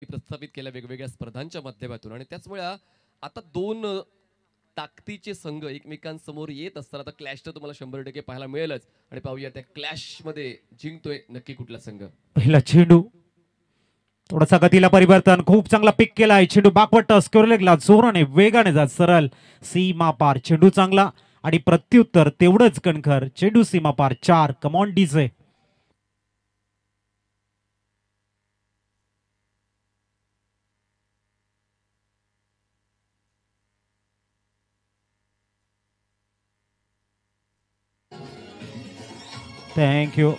प्रस्थापित केल्या वेगवेगळ्या स्पर्धांच्या माध्यमातून आणि त्याचमुळे आता दोन ताकदीचे संघ एकमेकांसमोर येत असताना आता क्लॅश तर तुम्हाला 100% पाहायला मिळेलच आणि पाहूया त्या क्लॅश मध्ये जिंकतोय नक्की कुठला संघ. पहिला चेंडू थोडासा गतीला परिवर्तन, खूप चांगला पिक केलाय चेंडू बॅकवर्ड स्क्वेअर लेगला जोराने वेगाने जात सरळ सीमा पार. चेंडू चांगला आणि प्रत्युत्तर तेवढंच कणखर. चेंडू सीमा पार 4. Come on DJ. थँक्यू.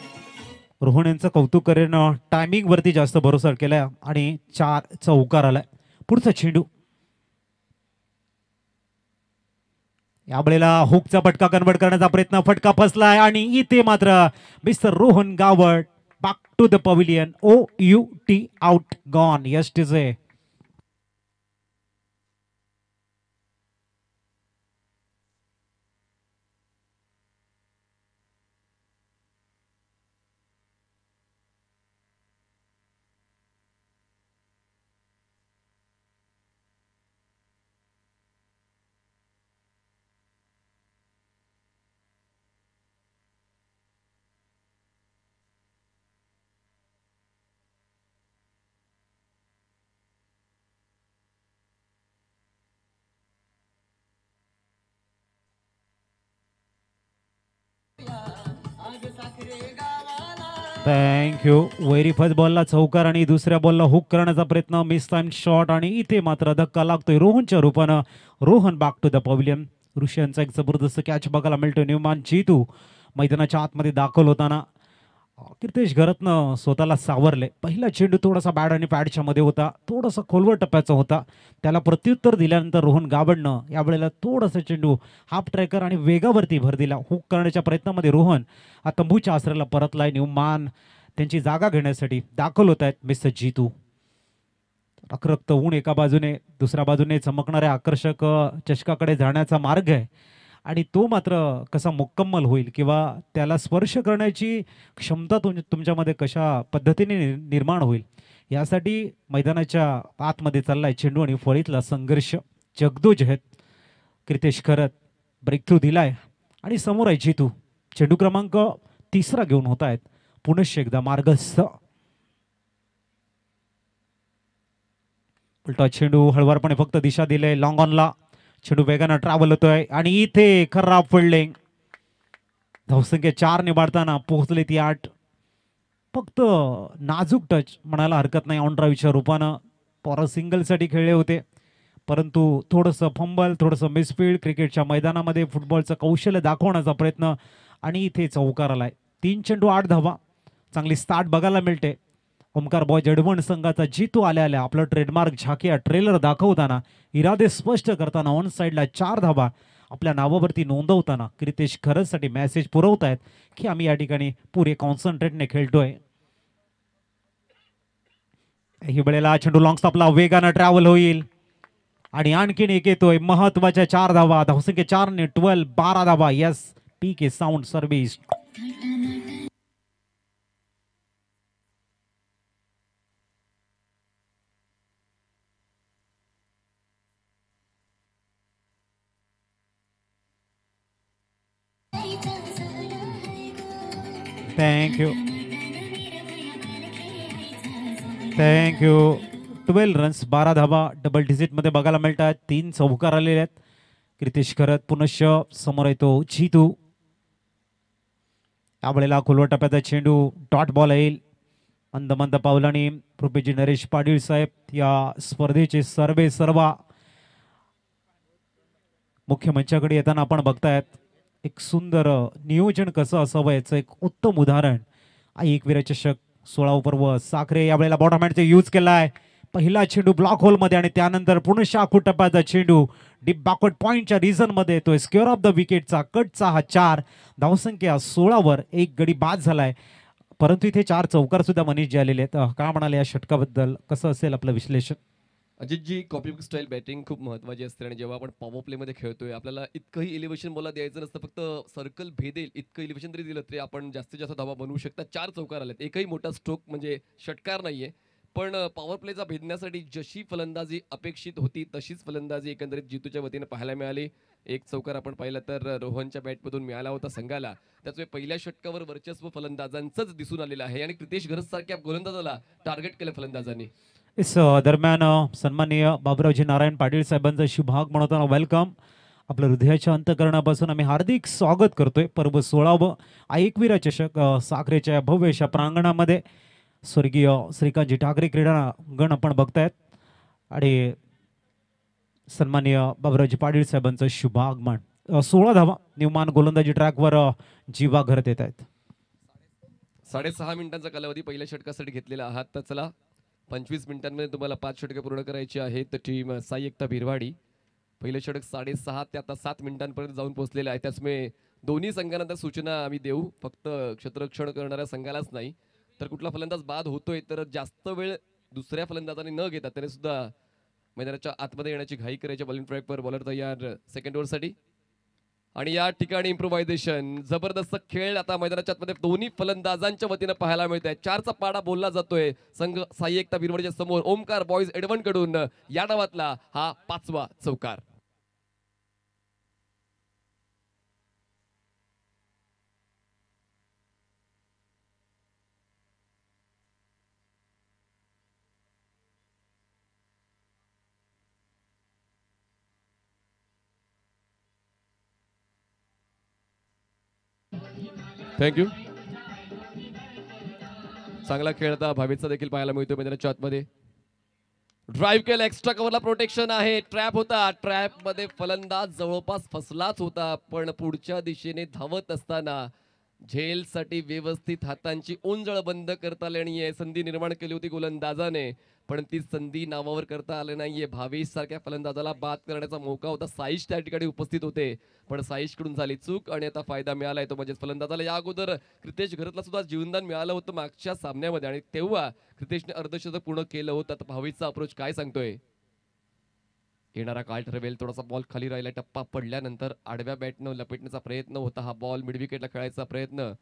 रोहन यांचं कौतुक करेन, टायमिंग वरती जास्त भरोसा केलाय आणि 4 चौकार आलाय. पुढचा चेंडू यावेळेला हुकचा फटका कन्वर्ट करण्याचा प्रयत्न, फटका फसलाय आणि इथे मात्र mister Rohan Gawad back to the pavilion. OUT out gone. Yes TJ. Thank you. Very first बॉलला चौकार आणि दुसऱ्या बॉलला हुक करण्याचा प्रयत्न, मिस टाइम शॉट आणि इथे मात्र धक्का लागतोय रोहनच्या रूपानं. Rohan back to the pavilion. ऋषियांचा एक जबरदस्त कॅच बघायला मिळतोय. न्यूमान जीतू मैदानाच्या आतमध्ये दाखल होताना कीर्तेश घरतनं स्वतःला सावरले. पहिला चेंडू थोडासा बॅड आणि पॅडच्या मध्ये होता, थोडासा खोलवर टप्प्याचा होता. त्याला प्रत्युत्तर दिल्यानंतर रोहन गावडनं यावेळेला थोडासा चेंडू हाफ ट्रॅकर आणि वेगावरती भर दिला. हुक करण्याच्या प्रयत्नामध्ये रोहन हा तंबूच्या आसऱ्याला परतलाय. न्यूमान त्यांची जागा घेण्यासाठी दाखल होत आहेत. मिस्टर जीतू. रखरखत ऊन एका बाजूने, दुसऱ्या बाजूने चमकणाऱ्या आकर्षक चषकाकडे जाण्याचा मार्ग आहे आणि तो मात्र कसा मुक्कम्मल होईल किंवा त्याला स्पर्श करण्याची क्षमता तुमच्यामध्ये कशा पद्धतीने निर्माण होईल यासाठी मैदानाच्या आतमध्ये चाललाय चेंडू आणि फळीतला संघर्ष. जगदोजहद कीर्तेश खरत ब्रेक थ्रू दिलाय आणि समोर आहे जीतू. चेंडू क्रमांक 3 घेऊन होत आहेत पुनश्च एकदा मार्गस्थ. उलटा चेंडू हळवारपणे फक्त दिशा दिले लॉंग ऑनला. चेंडू वेगानं ट्रॅव्हल होतोय आणि इथे खराब फिल्डिंग. धावसंख्या 4 निभाडताना पोहोचले ती 8. फक्त नाजूक टच म्हणायला हरकत नाही. ऑन ड्राईव्हच्या रूपानं पॉरा सिंगलसाठी खेळले होते, परंतु थोडंसं फंबल, थोडंसं मिसफील्ड, क्रिकेटच्या मैदानामध्ये फुटबॉलचं कौशल्य दाखवण्याचा प्रयत्न आणि इथे चौकार आलाय. 3 चेंडू 8 धावा. चांगली स्टार्ट बघायला मिळते. ओमकार बॉय जडवण संघाचा जीतू आल्या आल्या आपलं ट्रेडमार्क झाकिया ट्रेलर दाखवताना, इरादे स्पष्ट करताना, ऑन साईडला 4 धावा आपल्या नावावरती नोंदवताना क्रितेश खरजसाठी मेसेज पुरवतायत की आम्ही या ठिकाणी पुरे कॉन्सन्ट्रेटने खेळतोय. ही वेळेला चेंडू लॉंग स्टॉपला वेगानं ट्रॅव्हल होईल आणि आणखीन एक येतोय महत्वाच्या 4 धावा. धावसंख्या 4 ने 12 धावा. Yes, PK sound service. Thank you. Thank you. 12 runs 12 धावा डबल डिजिटमध्ये बघायला मिळतात. 3 चौकार आलेले आहेत. क्रितेश खरत पुनश्च समोर येतो जीतू. यावेळेला खोलवर टप्प्याचा चेंडू डॉट बॉल येईल. मंद मंद पावलांनी प्रोफेजी नरेश पाटील साहेब या स्पर्धेचे सर्वे सर्वा मुख्य मंचाकडे येताना आपण बघतायत. एक सुंदर नियोजन कसं असावं याचं एक उत्तम उदाहरण. एकवीर चषक 16 पर्व साखरे यावेळेला बॉटम हँडचा यूज केलाय. पहिला चेंडू ब्लॉक होलमध्ये आणि त्यानंतर पुनश्च आखूड टप्प्याचा चेंडू डीप बॅकवर्ड पॉइंटच्या रिझन मध्ये येतोय. स्क्वेअर ऑफ द विकेटचा कटचा हा 4. धावसंख्या 16 वर एक गडी बाद झालाय, परंतु इथे 4 चौकार सुद्धा मनीष आलेले आहेत. काय म्हणाले या षटकाबद्दल, कसं असेल आपलं विश्लेषण? अजितजी, कॉपी स्टाईल बॅटिंग खूप महत्त्वाची असते आणि जेव्हा आपण पॉवर प्लेमध्ये खेळतोय आपल्याला इतकंही इलिव्हेशन बोला द्यायचं नसतं. फक्त सर्कल भेदेल इतकं इलिव्हेशन जरी दिलं तरी आपण जास्तीत जास्त धावा बनवू शकता. 4 चौकार आलेत. एकही मोठा स्ट्रोक म्हणजे षटकार नाहीये, पण पॉवर प्लेचा भेदण्यासाठी जशी फलंदाजी अपेक्षित होती तशीच फलंदाजी एकंदरीत जितूच्या वतीने पाहायला मिळाली. एक चौकार आपण पाहिला तर रोहनच्या बॅटमधून मिळाला होता संघाला. त्याचवेळी पहिल्या षटकावर वर्चस्व फलंदाजांचंच दिसून आलेलं आहे आणि कृतेश घरत सारख्या गोलंदाजाला टार्गेट केलं फलंदाजांनी. इस दरम्यान सन्माननीय बाबुरावजी नारायण पाटील साहेबांचा शुभाग म्हणताना वेलकम. आपलं हृदयाच्या अंतकरणापासून आम्ही हार्दिक स्वागत करतोय. पर्व 16व एकविरा चषक साखरेच्या या भव्य अशा प्रांगणामध्ये स्वर्गीय श्रीकांतजी ठाकरे क्रीडांगण आपण बघतायत आणि सन्माननीय बाबुरावजी पाटील साहेबांचं शुभागमन. 16 धावा न्यूमान गोलंदाजी ट्रॅकवर जीवा घरत येत आहेत. 6.5 मिनिटांचा कालावधी पहिल्या षटकासाठी घेतलेला आहात. तर चला 25 मिनिटांमध्ये तुम्हाला 5 षटके पूर्ण करायची आहेत. तर टीम साई एकता भिरवाडी पहिलं षटक 6.5 ते आता 7 मिनिटांपर्यंत जाऊन पोहोचलेलं आहे. त्याचमुळे दोन्ही संघांना सूचना आम्ही देऊ, फक्त क्षेत्ररक्षण करणाऱ्या संघालाच नाही. तर कुठला फलंदाज बाद होतोय तर जास्त वेळ दुसऱ्या फलंदाजाने न घेता त्याने सुद्धा मैदानाच्या आतमध्ये येण्याची घाई करायची. बॉलिंग ट्रॅकवर बॉलर तयार सेकंड ओव्हरसाठी आणि या ठिकाणी इम्प्रोव्हायझेशन जबरदस्त खेळ आता मैदानाच्या आतमध्ये दोन्ही फलंदाजांच्या वतीनं पाहायला मिळत आहे. 4चा पाडा बोलला जातोय संघ साई एकता भिरवाडीच्या समोर. ओमकार बॉईज एडवण कडून या डावातला हा 5वा चौकार. थँक्यू. चांगला खेळता भावेचा देखील पाहायला मिळतोय मैदानाच्या आतमध्ये. ड्राईव्ह केलं, एक्स्ट्रा कव्हरला प्रोटेक्शन आहे. ट्रॅप होता, ट्रॅप मध्ये फलंदाज जवळपास फसलाच होता, पण पुढच्या दिशेने धावत असताना झेलसाठी व्यवस्थित हातांची उंजळ बंद करता आली नाहीये. संधी निर्माण केली होती गोलंदाजाने, पण ती संधी नावावर करता आली नाहीये. भावेश सारख्या फलंदाजाला बाद करण्याचा मौका होता. साईश त्या ठिकाणी उपस्थित होते, पण साईश कडून झाली चूक आणि आता फायदा मिळालाय तो म्हणजे फलंदाजाला. या अगोदर कृतेश घरतला सुद्धा जीवनदान मिळालं होतं मागच्या सामन्यामध्ये आणि तेव्हा कृतेशने अर्धशतक पूर्ण केलं होतं. आता भावेशचा अप्रोच काय सांगतोय, येणारा काळ ठरवेल. थोडासा बॉल खाली राहिला, टप्पा पडल्यानंतर आडव्या बॅटनं लपेटण्याचा प्रयत्न होता. हा बॉल मिड विकेटला खेळायचा प्रयत्न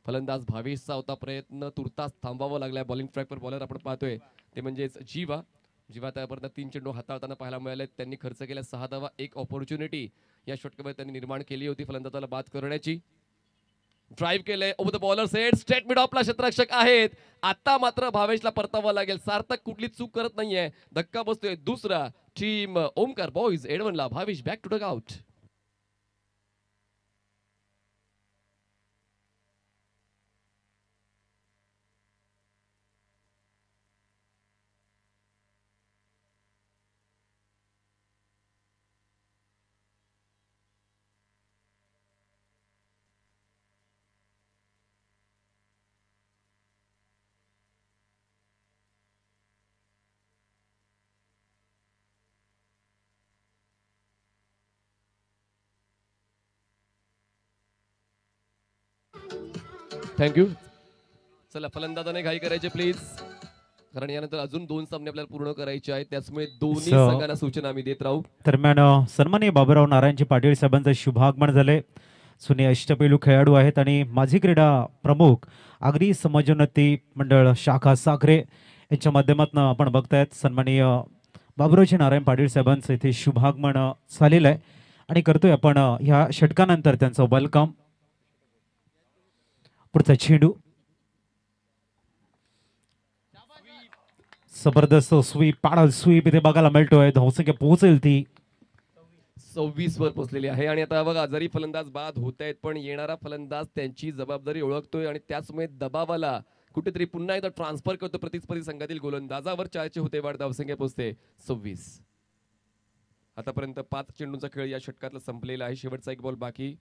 फलंदाज भावेशचा होता. प्रयत्न तुर्तास थांबावा लागलाय. बॉलिंग ट्रॅकवर बॉलर आपण पाहतोय ते म्हणजेच जीवा. जीवा त्यापर्यंत 3 चेंडू हाताळताना पाहायला मिळाले. त्यांनी खर्च केल्या 6 धावा. एक ऑपॉर्च्युनिटी या षटकामध्ये त्यांनी निर्माण केली होती फलंदाजाला बाद करण्याची. ड्राईव्ह केलंय over the bowler set. Straight mid ऑफला क्षेत्ररक्षक आहेत. आता मात्र भावेशला परतावा लागेल. सार्थक कुठली चूक करत नाहीये. धक्का बसतोय दुसरा. टीम ओमकार बॉईज एडवनला Bhavesh back to dugout. Thank you. चला फलंदाजाने घाई करायचे प्लीज, कारण यानंतर अजून 2 सामने आपल्याला पूर्ण करायचे आहेत. त्याचमुळे दोन्ही संघांना सूचना आम्ही देत राहू. दरम्यान सन्माननीय बाबुराव नारायणजी पाटील साहेबांचं शुभागमन झाले. जुने अष्टपैलू खेळाडू आहेत आणि माजी क्रीडा प्रमुख आगरी समाजोन्नती मंडळ शाखा साखरे यांच्या माध्यमातून आपण बघतायत सन्माननीय बाबुरावजी नारायण पाटील साहेबांचं इथे शुभागमन झालेलं आहे आणि करतोय आपण ह्या षटकानंतर त्यांचं वेलकम. पुढचा चेंडू जबरदस्त स्वीप, पाडा स्वीप इथे बघायला मिळतोय. धावसंख्या पोहोचेल ती 26 वर पोहोचलेली आहे. आणि आता बघा जरी फलंदाज बाद होत आहेत पण येणारा फलंदाज त्यांची जबाबदारी ओळखतोय आणि त्याचमुळे दबावाला कुठेतरी पुन्हा एकदा ट्रान्सफर करतो प्रतिस्पर्धी संघातील गोलंदाजावर. 4चे होते वाढ, धावसंख्या पोहोचते 26. आतापर्यंत 5 चेंडूंचा खेळ या षटकातला संपलेला आहे. शेवटचा एक बॉल बाकी.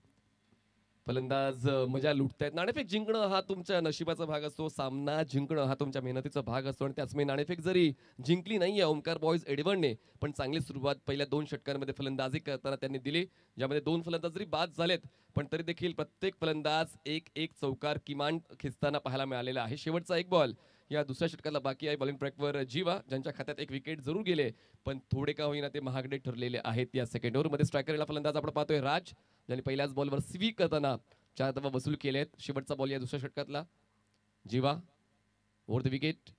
फलंदाज मजा लुटतायत. नाणेफेक जिंकणं हा तुमच्या नशिबाचा भाग असतो, सामना जिंकणं हा तुमच्या मेहनतीचा भाग असतो आणि त्याचमुळे नाणेफेक जरी जिंकली नाहीये ओमकार बॉईज एडवणने, पण चांगली सुरुवात पहिल्या 2 षटकांमध्ये फलंदाजी करताना त्यांनी दिली, ज्यामध्ये 2 फलंदाज जरी बाद झालेत पण तरी देखील प्रत्येक फलंदाज एक चौकार किमान खेचताना पाहायला मिळालेला आहे. शेवटचा एक बॉल या दुसऱ्या षटकाला बाकी आहे. बॉलिंग ट्रॅकवर जीवा, ज्यांच्या खात्यात 1 विकेट जरूर गेले पण थोडे का होईना ते महागडे ठरलेले आहेत. या सेकंड ओव्हरमध्ये स्ट्रायकरला फलंदाज आपण पाहतोय राज, ज्यांनी पहिल्याच बॉलवर स्वीप करताना 4 धावा वसूल केलेत. शेवटचा बॉल या दुसऱ्या षटकातला जीवा ओव्हर द विकेट.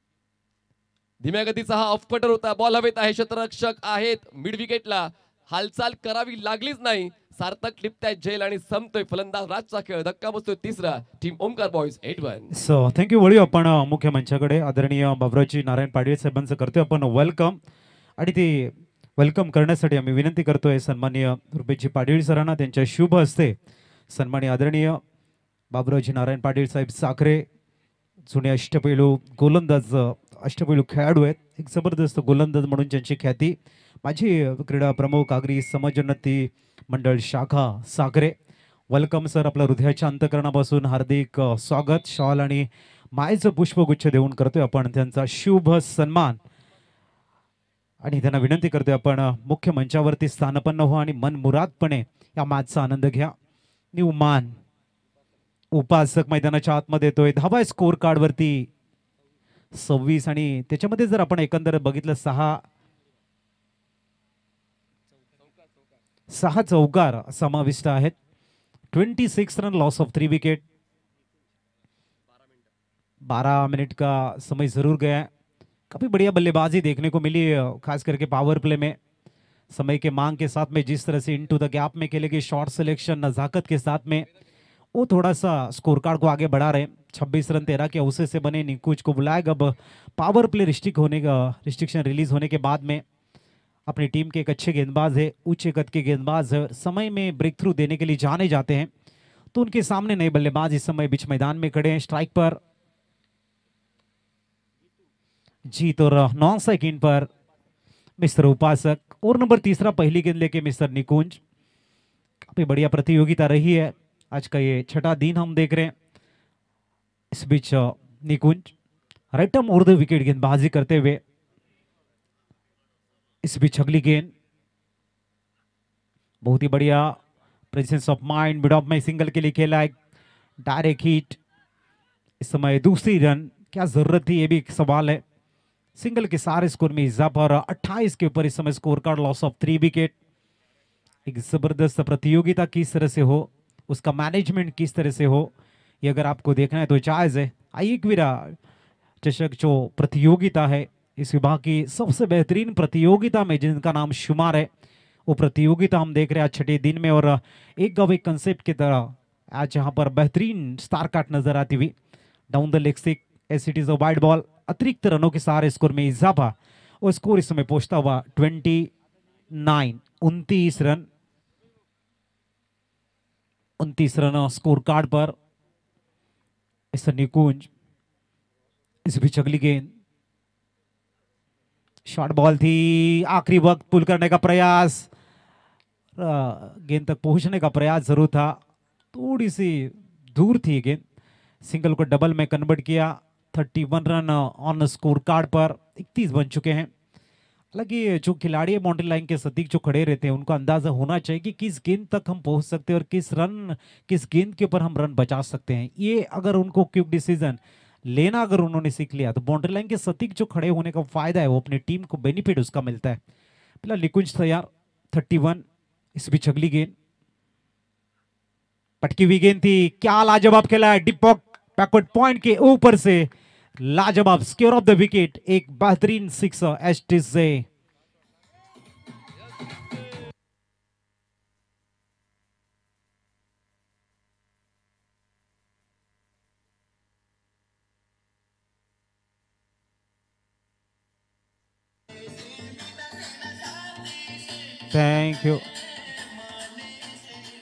धीम्या गतीचा हा ऑफ कटर होता. बॉल हवेत आहे. क्षेत्ररक्षक आहेत मिड विकेटला. हालचाल करावी लागलीच नाही. सार्थक टिपताय झेल आणि संपतोय फलंदाज राजचा खेळ. धक्का बसतोय तिसरा. Team Omkar boys 8-1. So thank you. वळूया आपण मुख्य मंचाकडे. आदरणीय बाबरावजी नारायण पाटील साहेबांचं करतोय आपण वेलकम. आणि ते वेलकम करण्यासाठी आम्ही विनंती करतोय सन्माननीय रुपेशजी पाटील सरांना त्यांच्या शुभ हस्ते सन्माननीय आदरणीय बाबरावजी नारायण पाटील साहेब साखरे जुने अष्टपैलू गोलंदाज अष्टपैलू खेळाडू आहेत. एक जबरदस्त गोलंदाज म्हणून ज्यांची ख्याती माझी क्रीडा प्रमुख आगरी समाजोन्नती मंडळ शाखा साखरे. Welcome sir. आपल्या हृदयाच्या अंतकरणापासून हार्दिक स्वागत. शॉल आणि मायेचं पुष्पगुच्छ देऊन करतोय आपण त्यांचा शुभ सन्मान. आणि त्यांना विनंती करतोय आपण मुख्य मंचावरती स्थानपन्न हो आणि मनमुरादपणे या मॅचचा आनंद घ्या. न्यूमान उपासक मैदानाच्या आतमध्ये येतोय. धावा स्कोर कार्ड वरती 26 आणि त्याच्यामध्ये जर आपण एकंदर बघितलं सहा चौकार समाविष्ट आहेत. 26 run loss of 3 wicket. 12 minute का समय जरूर गया. काफी बढ़िया बल्लेबाजी देखने को मिली खास करके पावर प्ले में. समय के मांग के साथ में जिस तरह से इनटू द गैप में खेले गए शॉर्ट सिलेक्शन नजाकत के साथ में वो थोड़ा सा स्कोर कार्ड को आगे बढ़ा रहे. 26 रन 13 के अवसर से बने. निकुंज को बुलाएगा. अब पावर प्ले रिस्ट्रिक्शन रिलीज होने के बाद में अपनी टीम के एक अच्छे गेंदबाज है, उच्च कद के गेंदबाज है, समय में ब्रेक थ्रू देने के लिए जाने जाते हैं. तो उनके सामने नए बल्लेबाज इस समय बीच मैदान में खड़े हैं. स्ट्राइक पर जीत और non strike in per mister उपासक. और नंबर तीसरा पहली गेंद लेके मिस्टर निकुंज. काफी बढ़िया प्रतियोगिता रही है. आज का ये छठा दिन हम देख रहे हैं. इस बीच Nikunj right arm over the wicket गेंदबाजी करते हुए. इस बीच अगली गेंद बहुत ही बढ़िया presence of mind mid of में सिंगल के लिए खेला. एक डायरेक्ट हिट. इस समय दूसरी रन क्या जरूरत थी ये भी एक सवाल है. सिंगल के सारे स्कोर में इजाफा और 28 के ऊपर इस समय score card loss of 3 wicket. एक जबरदस्त प्रतियोगिता किस तरह से हो, उसका मैनेजमेंट किस तरह से हो, ये अगर आपको देखना है तो जायज है. आईकवीरा चषक जो प्रतियोगिता है इस विभाग की सबसे बेहतरीन प्रतियोगिता में जिनका नाम शुमार है, वो प्रतियोगिता हम देख रहे हैं आज छठे दिन में. और एक गव एक कंसेप्ट की तरह आज यहाँ पर बेहतरीन स्टार काट नजर आती हुई. Down the leg stick S it is a wide ball. अतिरिक्त रनों के सहारे स्कोर में इजाफा और स्कोर इस समय पहुंचता हुआ 29 रन. 29 रन स्कोर कार्ड पर. इस निकुंज. इस बीच अगली गेंद शॉर्ट बॉल थी. आखिरी वक्त पुल करने का प्रयास. गेंद तक पहुंचने का प्रयास जरूर था. थोड़ी सी दूर थी गेंद. सिंगल को डबल में कन्वर्ट किया. 31 रन ऑन स्कोर कार्ड पर. 31 बन चुके हैं. हालांकि जो खिलाड़ी बाउंड्री लाइन के सटीक जो खड़े रहते हैं उनको अंदाजा होना चाहिए कि किस गेंद तक हम पहुंच सकते हैं और किस गेंद के ऊपर हम रन बचा सकते हैं. ये अगर उनको क्विक डिसीजन लेना अगर उन्होंने सीख लिया तो बाउंड्री लाइन के सटीक जो खड़े होने का फायदा है वो अपनी टीम को बेनिफिट उसका मिलता है. फिलहाल निकुंज तैयार. 31. इस बीच अगली गेंद पटकी हुई गेंद थी. क्या लाजवाब खेला है. डिप बैकवर्ड पॉइंट के ऊपर से लाजवाब स्क्योर ऑफ द विकेट. एक बेहतरीन सिक्स एस्टिस से.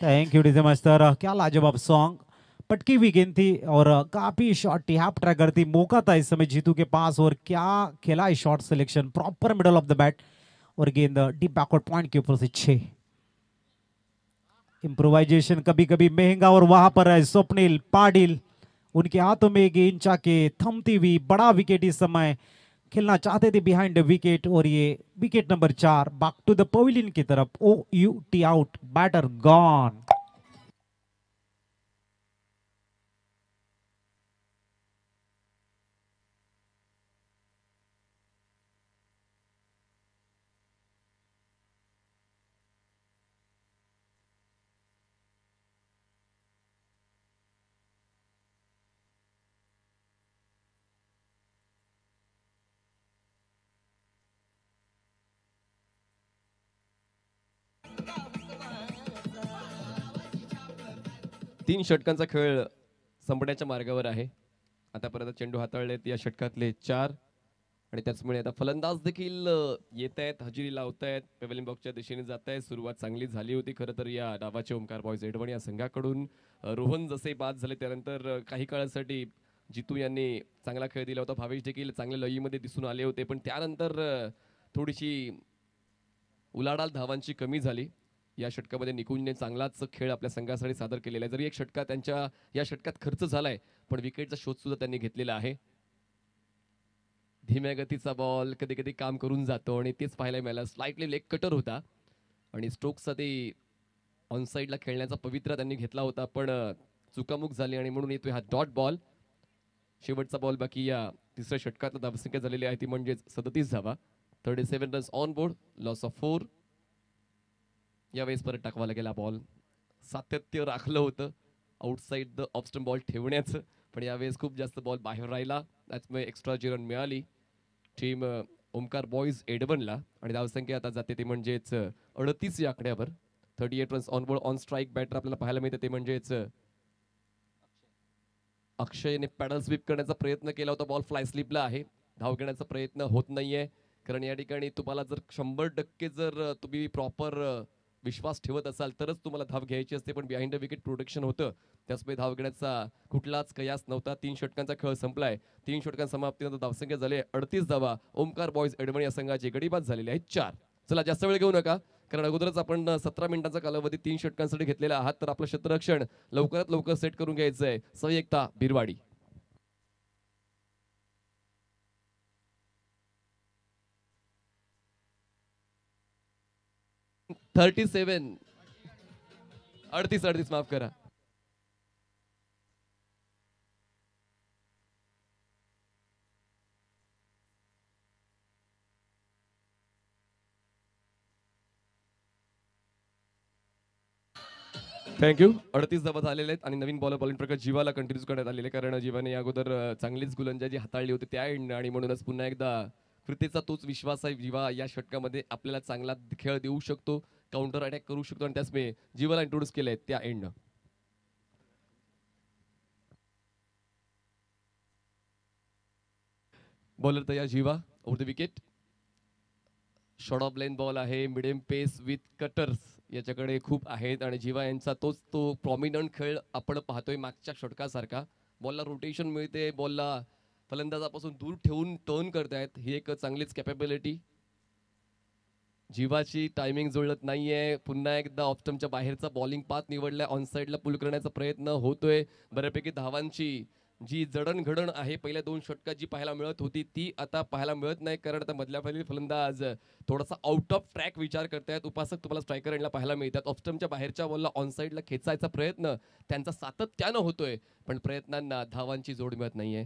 Thank you DJ master. क्या लाजवाब सॉन्ग. पटकी हुई गेंद थी और काफी शॉट टैप ट्रैकर थी. मौका था इस समय जीतू के पास और क्या खेला है shot selection. Proper middle of the bat और गेंद डीप बैकवर्ड पॉइंट के ऊपर से 6. इम्प्रोवाइजेशन कभी कभी महंगा और वहां पर है स्वप्निल पाटिल. उनके हाथों में गेंद चाके थमती हुई बड़ा विकेट इस समय खेलना चाहते थे बिहाइंड द विकेट. और ये wicket number 4 back to the pavilion की तरफ. OUT out. Batter gone. 3 षटकांचा खेळ संपण्याच्या मार्गावर आहे. आतापर्यंत चेंडू हाताळलेत या षटकातले 4 आणि त्याचमुळे आता फलंदाज देखील येत आहेत, हजेरी लावतायत, पेव्हलियन बॉक्सच्या दिशेने जात आहेत. सुरुवात चांगली झाली होती खरं तर या डावाचे ओमकार बॉयज एडवण या संघाकडून. रोहन जसे बाद झाले त्यानंतर काही काळासाठी जितू यांनी चांगला खेळ दिला होता. भावेश देखील चांगल्या लयीमध्ये दिसून आले होते, पण त्यानंतर थोडीशी उलाढाल धावांची कमी झाली. या षटकामध्ये निकुंजने चांगलाच खेळ आपल्या संघासाठी सादर केलेला आहे. जरी एक षटका त्यांच्या या षटकात खर्च झालाय, पण विकेटचा शोध सुद्धा त्यांनी घेतलेला आहे. धीम्या गतीचा बॉल कधी कधी काम करून जातो आणि तेच पाहायला मिळालं. स्लाइटली लेग कटर होता आणि स्ट्रोक्सचा ते ऑन साईडला खेळण्याचा पवित्रा त्यांनी घेतला होता, पण चुकामुक झाली आणि म्हणून येतोय हा डॉट बॉल. शेवटचा बॉल बाकी या तिसऱ्या षटकात धावसंख्या झालेली आहे ती म्हणजेच 37 धावा. 37 runs on board, loss of 4. यावेळेस परत टाकवा लागेल बॉल. सातत्य राखलं होतं outside the off stump ball ठेवण्याचं, पण यावेळेस खूप जास्त बॉल बाहेर राहिला, त्याचमुळे एक्स्ट्रा जी रन मिळाली टीम ओमकार बॉयज एडवनला. आणि धावसंख्या आता जाते ते म्हणजेच 38 या आकड्यावर. 38 runs on board. On strike batter आपल्याला पाहायला मिळते ते म्हणजेच अक्षयने पॅडल स्वीप करण्याचा प्रयत्न केला होता, बॉल फ्लाय स्लिपला आहे. धाव घेण्याचा प्रयत्न होत नाहीये, कारण या ठिकाणी तुम्हाला जर 100% जर तुम्ही प्रॉपर विश्वास ठेवत असाल तरच तुम्हाला धाव घ्यायची असते, पण बिहाइंड द विकेट प्रोटेक्शन होतं, त्याचमुळे धाव घेण्याचा कुठलाच कयास नव्हता. 3 षटकांचा खेळ संपलाय. 3 षटकां समाप्तीनंतर धावसंख्या झाली 38 धावा. ओमकार बॉयज एडवण या संघाची गडीबाद झालेली आहे 4. चला जास्त वेळ घेऊ नका, कारण अगोदरच आपण 17 मिनिटांचा कालावधी 3 षटकांसाठी घेतलेला आहात, तर आपलं क्षेत्ररक्षण लवकरात लवकर सेट करून घ्यायचं आहे. संयुक्ता बिरवाडी. थर्टी 38 माफ करा. थँक्यू. 38 धावा झालेले आहेत आणि नवीन बॉलिंग प्रकार जीवाला कंटिन्यू करण्यात आलेले, कारण जीवाने अगोदर चांगलीच गोलंदाजी हाताळली होती त्या एंड, आणि म्हणूनच पुन्हा एकदा कृतीचा तोच विश्वास आहे. जीवा या षटकामध्ये आपल्याला चांगला खेळ देऊ शकतो, काउंटर अटॅक करू शकतो, आणि त्याचमुळे जीवाला इंट्रोड्यूस केलंय त्या एंड. बॉलर तयार Jeeva over the wicket. Short of line ball आहे, मिडियम पेस विथ कटर्स याच्याकडे खूप आहेत, आणि जीवा यांचा तोच तो प्रॉमिनंट खेळ आपण पाहतोय मागच्या षटकासारखा. बॉलला रोटेशन मिळते, बॉलला फलंदाजापासून दूर ठेवून टर्न करतायत, ही एक चांगलीच कॅपेबिलिटी. जीवाची टायमिंग जुळत नाहीये. पुन्हा एकदा ऑफ स्टंपच्या बाहेरचा बॉलिंग पाथ निवडलाय, ऑन साईडला पुल करण्याचा प्रयत्न होतोय. बऱ्यापैकी धावांची जी जडणघडण आहे पहिल्या 2 षटकात जी पाहायला मिळत होती ती आता पाहायला मिळत नाही, कारण आता मधल्या फलंदाज थोडासा आउट ऑफ ट्रॅक विचार करतायत. उपासक तुम्हाला स्ट्रायकर एंडला पाहायला मिळतात. ऑफ स्टंपच्या बाहेरच्या बॉलला ऑन साईडला खेचायचा प्रयत्न त्यांचा सातत्यानं होतोय, पण प्रयत्नांना धावांची जोड मिळत नाहीये.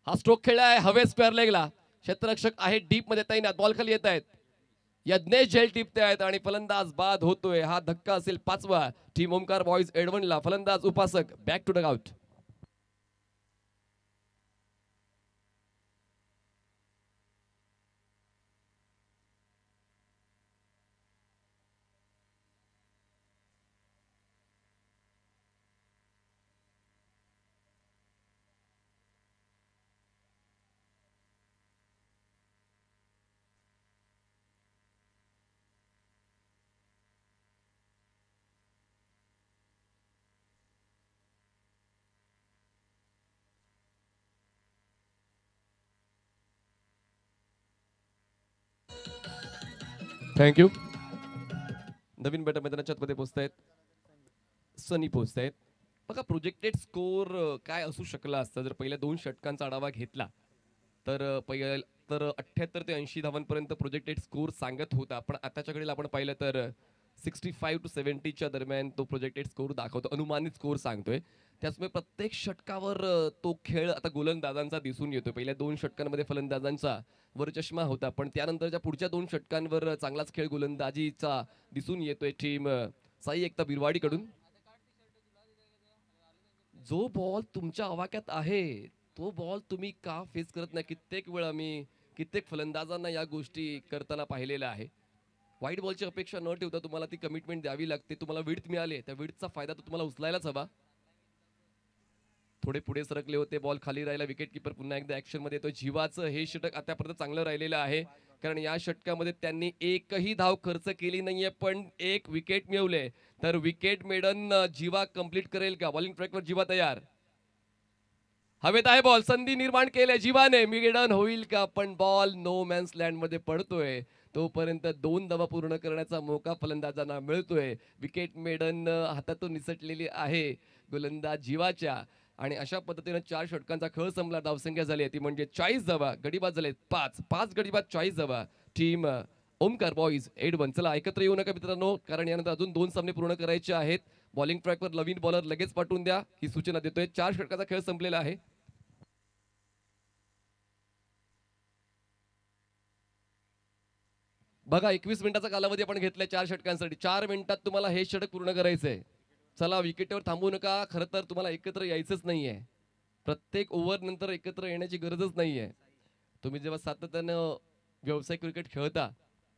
हा स्ट्रोक खेळलाय हवे स्क्वेअर लेगला. क्षेत्ररक्षक आहे डीप मध्ये तैनात, बॉल खाली येत आहेत. यज्ञेश झेल टिपते आहेत आणि फलंदाज बाद होतोय. हा धक्का असेल 5वा टीम ओमकार बॉयज एडवनला. फलंदाज Upasak back to dugout. Thank you. नवीन बॅटर मैदानाच्या मध्ये पोहोचतायत, सनी पोहोचतायत. बघा प्रोजेक्टेड स्कोर काय असू शकला असता जर पहिल्या 2 षटकांचा आढावा घेतला तर तर 78 ते 80 धावांपर्यंत प्रोजेक्टेड स्कोर सांगत होता, पण आताच्या घडीला आपण पाहिलं तर 65 to 70च्या दरम्यान तो प्रोजेक्टेड स्कोर दाखवतो, अनुमानित स्कोर सांगतोय. त्याचमुळे प्रत्येक षटकावर तो खेळ आता गोलंदाजांचा दिसून येतो. पहिल्या 2 षटकांमध्ये फलंदाजांचा वरचष्मा होता, पण त्यानंतरच्या पुढच्या 2 षटकांवर चांगलाच खेळ गोलंदाजीचा दिसून येतोय टीम साई एकता बिरवाडीकडून. जो बॉल तुमच्या आवाक्यात आहे तो बॉल तुम्ही का फेस करत नाही? कित्येक वेळा मी कित्येक फलंदाजांना या गोष्टी करताना पाहिलेल्या आहे. व्हाईट बॉलची अपेक्षा न ठेवता तुम्हाला ती कमिटमेंट द्यावी लागते. तुम्हाला विड्थ मिळाली, त्या विड्थचा फायदा तर तुम्हाला उचलायलाच हवा. थोडे पुढे सरकले होते, बॉल खाली राहिला, विकेट किपर पुन्हा एकदा ऍक्शन मध्ये येतोय. जीवाचं हे षटक आतापर्यंत चांगलं राहिलेलं आहे, कारण या षटकामध्ये त्यांनी एकही धाव खर्च केली नाहीये, पण एक विकेट मिळवले. तर विकेट मेडन जीवा कंप्लीट करेल का? बॉलिंग ट्रॅकवर जीवा तयार, हवेत आहे बॉल, संधी निर्माण केली जीवाने, मिडन होईल का? पण बॉल नो मॅन्स लँड मध्ये पडतोय. तोपर्यंत 2 धावा पूर्ण करण्याचा मौका फलंदाजांना मिळतोय. विकेट मेडन हातातून निसटलेली आहे गोलंदाज जीवाच्या, आणि अशा पद्धतीने 4 षटकांचा खेळ संपला. धावसंख्या झाली ती म्हणजे 40 धावा. गडीबाज झाले 5 गडीबाज 40 धावा. Team Omkar boys 8-1. चला एकत्र येऊ नका मित्रांनो, कारण यानंतर अजून 2 सामने पूर्ण करायचे आहेत. बॉलिंग ट्रॅकवर नवीन बॉलर लगेच पाठवून द्या, ही सूचना देतोय. 4 षटकाचा खेळ संपलेला आहे. बघा 21 मिनिटाचा कालावधी आपण घेतलाय 4 षटकांसाठी. 4 मिनिटात तुम्हाला हे षटक पूर्ण करायचंय. चला विकेटवर थांबू नका. खरं तर तुम्हाला एकत्र यायचंच नाहीये. प्रत्येक ओव्हर नंतर एकत्र येण्याची गरजच नाहीये. तुम्ही जेव्हा सातत्यानं व्यावसायिक क्रिकेट खेळता,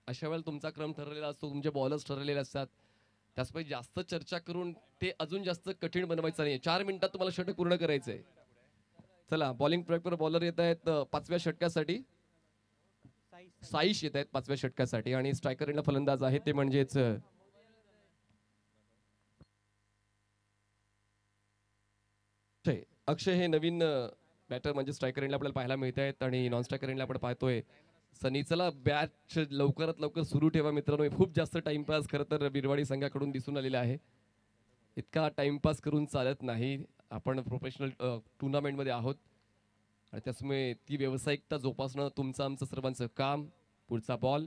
अशा वेळेला तुमचा क्रम ठरलेला असतो, तुमचे बॉलर्स ठरलेले असतात. त्याचमुळे जास्त चर्चा करून ते अजून जास्त कठीण बनवायचं नाहीये. 4 मिनिटात तुम्हाला षटक पूर्ण करायचंय. चला बॉलिंग ट्रॅकवर बॉलर येत आहेत 5व्या षटकासाठी. साईश येत आहेत 5व्या षटकासाठी, आणि स्ट्रायकर एंडला फलंदाज आहे ते म्हणजेच अक्षय. हे नवीन बॅटर म्हणजे स्ट्रायकर एंडला आपल्याला पाहायला मिळत आहेत, आणि नॉन स्ट्रायकर एंडला आपण पाहतोय सनी. चला बॅच लवकरात लवकर सुरू ठेवा मित्रांनो. खूप जास्त टाइमपास खरं तर बिरवाडी संघाकडून दिसून आलेला आहे. इतका टाइमपास करून चालत नाही. आपण प्रोफेशनल टुर्नामेंटमध्ये आहोत, आणि त्यामुळे ती व्यावसायिकता जोपासणं तुमचं आमचं सर्वांचं काम. पुढचा बॉल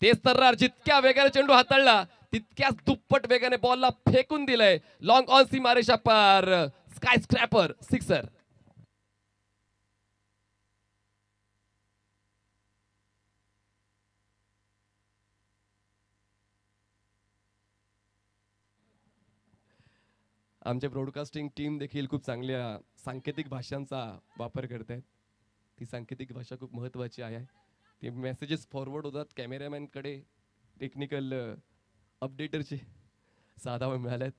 तेच तर, जितक्या वेगाने चेंडू हाताळला तितक्याच दुप्पट वेगाने बॉलला फेकून दिलंय. लॉंग ऑन सीमारेषा पार, स्काय स्क्रॅपर, सिक्सर. आमचे ब्रॉडकास्टिंग टीम देखील खूप चांगल्या सांकेतिक भाषांचा वापर करत आहेत. ती सांकेतिक भाषा खूप महत्वाची आहे. ते मेसेजेस फॉरवर्ड होतात कॅमेरामॅनकडे, टेक्निकल अपडेटरचे साधा मिळाल्यात.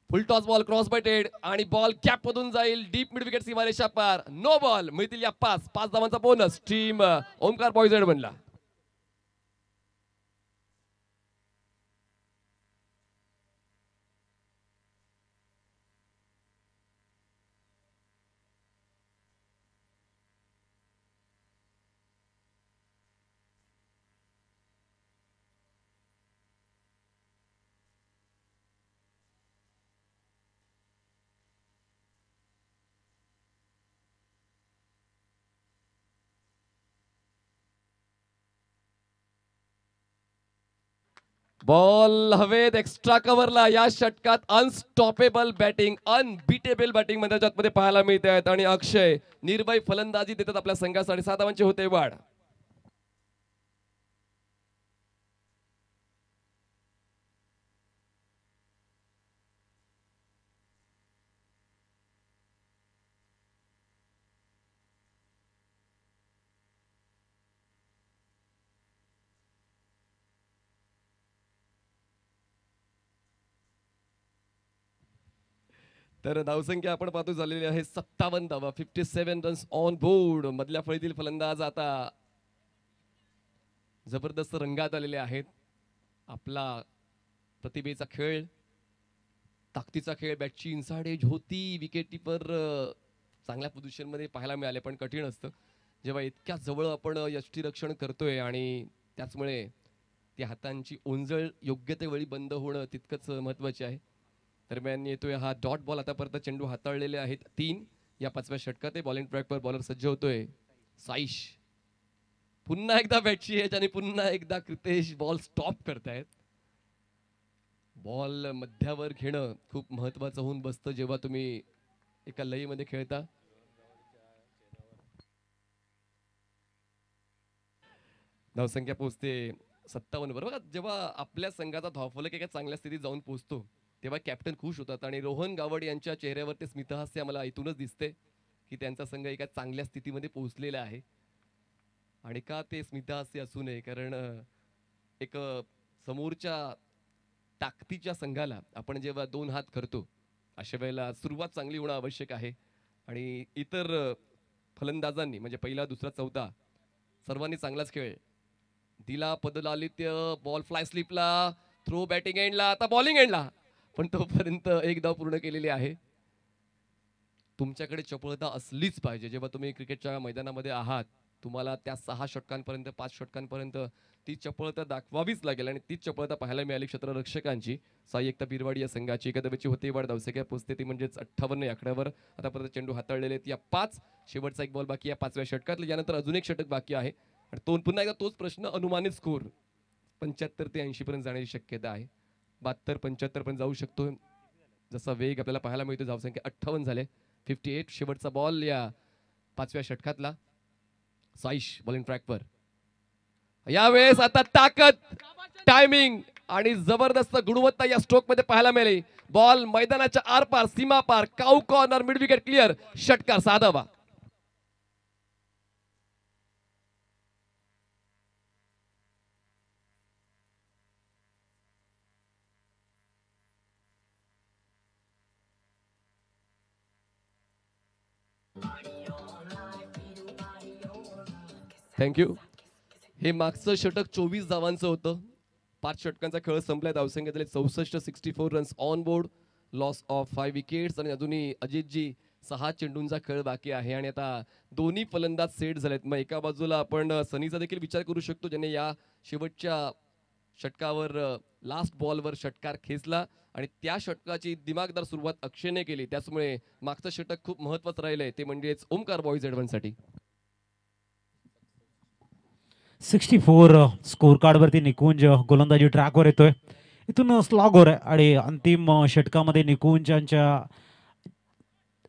फुल टॉस बॉल क्रॉस बायटेड, आणि बॉल कॅप मधून जाईल डीप मिड विकेट सीमारेषा पार. No ball. मिळतील या 5 धावांचा बोनस. टीम ओमकार बॉईज बनला. बॉल हवेत एक्स्ट्रा कव्हरला. या षटकात अनस्टॉपेबल बॅटिंग, अनबीटेबल बॅटिंग मध्ये पाहायला मिळते आहेत, आणि अक्षय निर्भय फलंदाजी देतात आपल्या संघासाठी. 7 धावांची होते वाढ. तर धावसंख्या आपण पाहतो झालेली आहे 57 धावा. 57 रन्स ऑन बोर्ड. मधल्या फळीतील फलंदाज आता जबरदस्त रंगात आलेले आहेत. आपला प्रतिभेचा खेळ, ताकदीचा खेळ, बॅटची इनसाइड एज होती. विकेट कीपर चांगल्या पोझिशन मध्ये पाहायला मिळाले, पण कठीण असतं जेव्हा इतक्या जवळ आपण यष्टीरक्षण करतोय, आणि त्याचमुळे त्या हातांची ओंजळ योग्य ते वेळी बंद होणं तितकंच महत्वाचे आहे. दरम्यान येतोय हा डॉट बॉल. आतापर्यंत चेंडू हाताळलेले आहेत 3 या 5व्या षटकात. बॉलिंग ट्रॅकवर बॉलर सज्ज होतोय साईश. पुन्हा एकदा बॅटची एज, आणि पुन्हा एकदा कृतेश बॉल स्टॉप करतायत. बॉल मध्यावर घेणं खूप महत्वाचं होऊन बसतं जेव्हा तुम्ही एका लयीमध्ये खेळता. धावसंख्या पोहोचते 57 बरोबर. जेव्हा आपल्या संघाचा धावफलक एका चांगल्या स्थितीत जाऊन पोहोचतो तेव्हा कॅप्टन खुश होतात, आणि रोहन गावड यांच्या चेहऱ्यावर ते स्मितहास्य मला इथूनच दिसते की त्यांचा संघ एका चांगल्या स्थितीमध्ये पोहोचलेला आहे. आणि का ते स्मिता असे असू नये, कारण एक समोरच्या ताकदीच्या संघाला आपण जेव्हा 2 हात करतो, अशा वेळेला सुरुवात चांगली होणं आवश्यक आहे. आणि इतर फलंदाजांनी म्हणजे पहिला, दुसरा, चौथा सर्वांनी चांगलाच खेळ दिला. पदलालित्य, बॉल फ्लाय स्लिपला, थ्रो बॅटिंग एंडला, आता बॉलिंग एंडला, पण तोपर्यंत एक धाव पूर्ण केलेली आहे. तुमच्याकडे चपळता असलीच पाहिजे जेव्हा तुम्ही क्रिकेटच्या मैदानामध्ये आहात. तुम्हाला त्या 6 षटकांपर्यंत, 5 षटकांपर्यंत ती चपळता दाखवावीच लागेल आणि तीच चपळता पाहायला मिळाली क्षेत्ररक्षकांची. साई एकता बिरवाडी या संघाची एकादवेची होते वाढ धावसंख्या पोचते ती म्हणजेच 58 या आकड्यावर. आतापर्यंत चेंडू हाताळलेले आहेत या 5. शेवटचा एक बॉल बाकी या 5व्या षटकातला. यानंतर अजून एक षटक बाकी आहे आणि पुन्हा एकदा तोच प्रश्न, अनुमानित स्कोर 75 ते 80 पर्यंत जाण्याची शक्यता आहे. 72 75 पर्यंत जाऊ शकतो जसा वेग आपल्याला पाहायला मिळतो. धावसंख्या 58 झाले. 58 शेवटचा बॉल या 5व्या षटकातला. साईश बॉलिंग ट्रॅकवर यावेळेस आता ताकद, टायमिंग आणि जबरदस्त गुणवत्ता या स्ट्रोक मध्ये पाहायला मिळाली. बॉल मैदानाच्या आरपार, सीमा पार, काऊ कॉर्नर, मिड विकेट क्लिअर, षटकार साधावा. थँक्यू. हे मागचं षटक 24 धावांचं होतं. 5 षटकांचा खेळ संपलाय. धावसंख्या झाली 64. 64 runs on board, loss of 5 wickets. आणि अजूनही अजितजी 6 चेंडूंचा खेळ बाकी आहे आणि आता दोन्ही फलंदाज सेट झालेत. मग एका बाजूला आपण सनीचा देखील विचार करू शकतो, ज्याने या शेवटच्या षटकावर, लास्ट बॉलवर षटकार खेचला आणि त्या षटकाची दिमागदार सुरुवात अक्षयने केली. त्याचमुळे मागचं षटक खूप महत्त्वाचं राहिलंय, ते म्हणजेच ओमकार बॉईज साठी. 64 स्कोर कार्ड वरती निकुंज गोलंदाजी ट्रॅकवर येतोय. इथून स्लॉगवर आहे आणि अंतिम षटकामध्ये निकुंजांच्या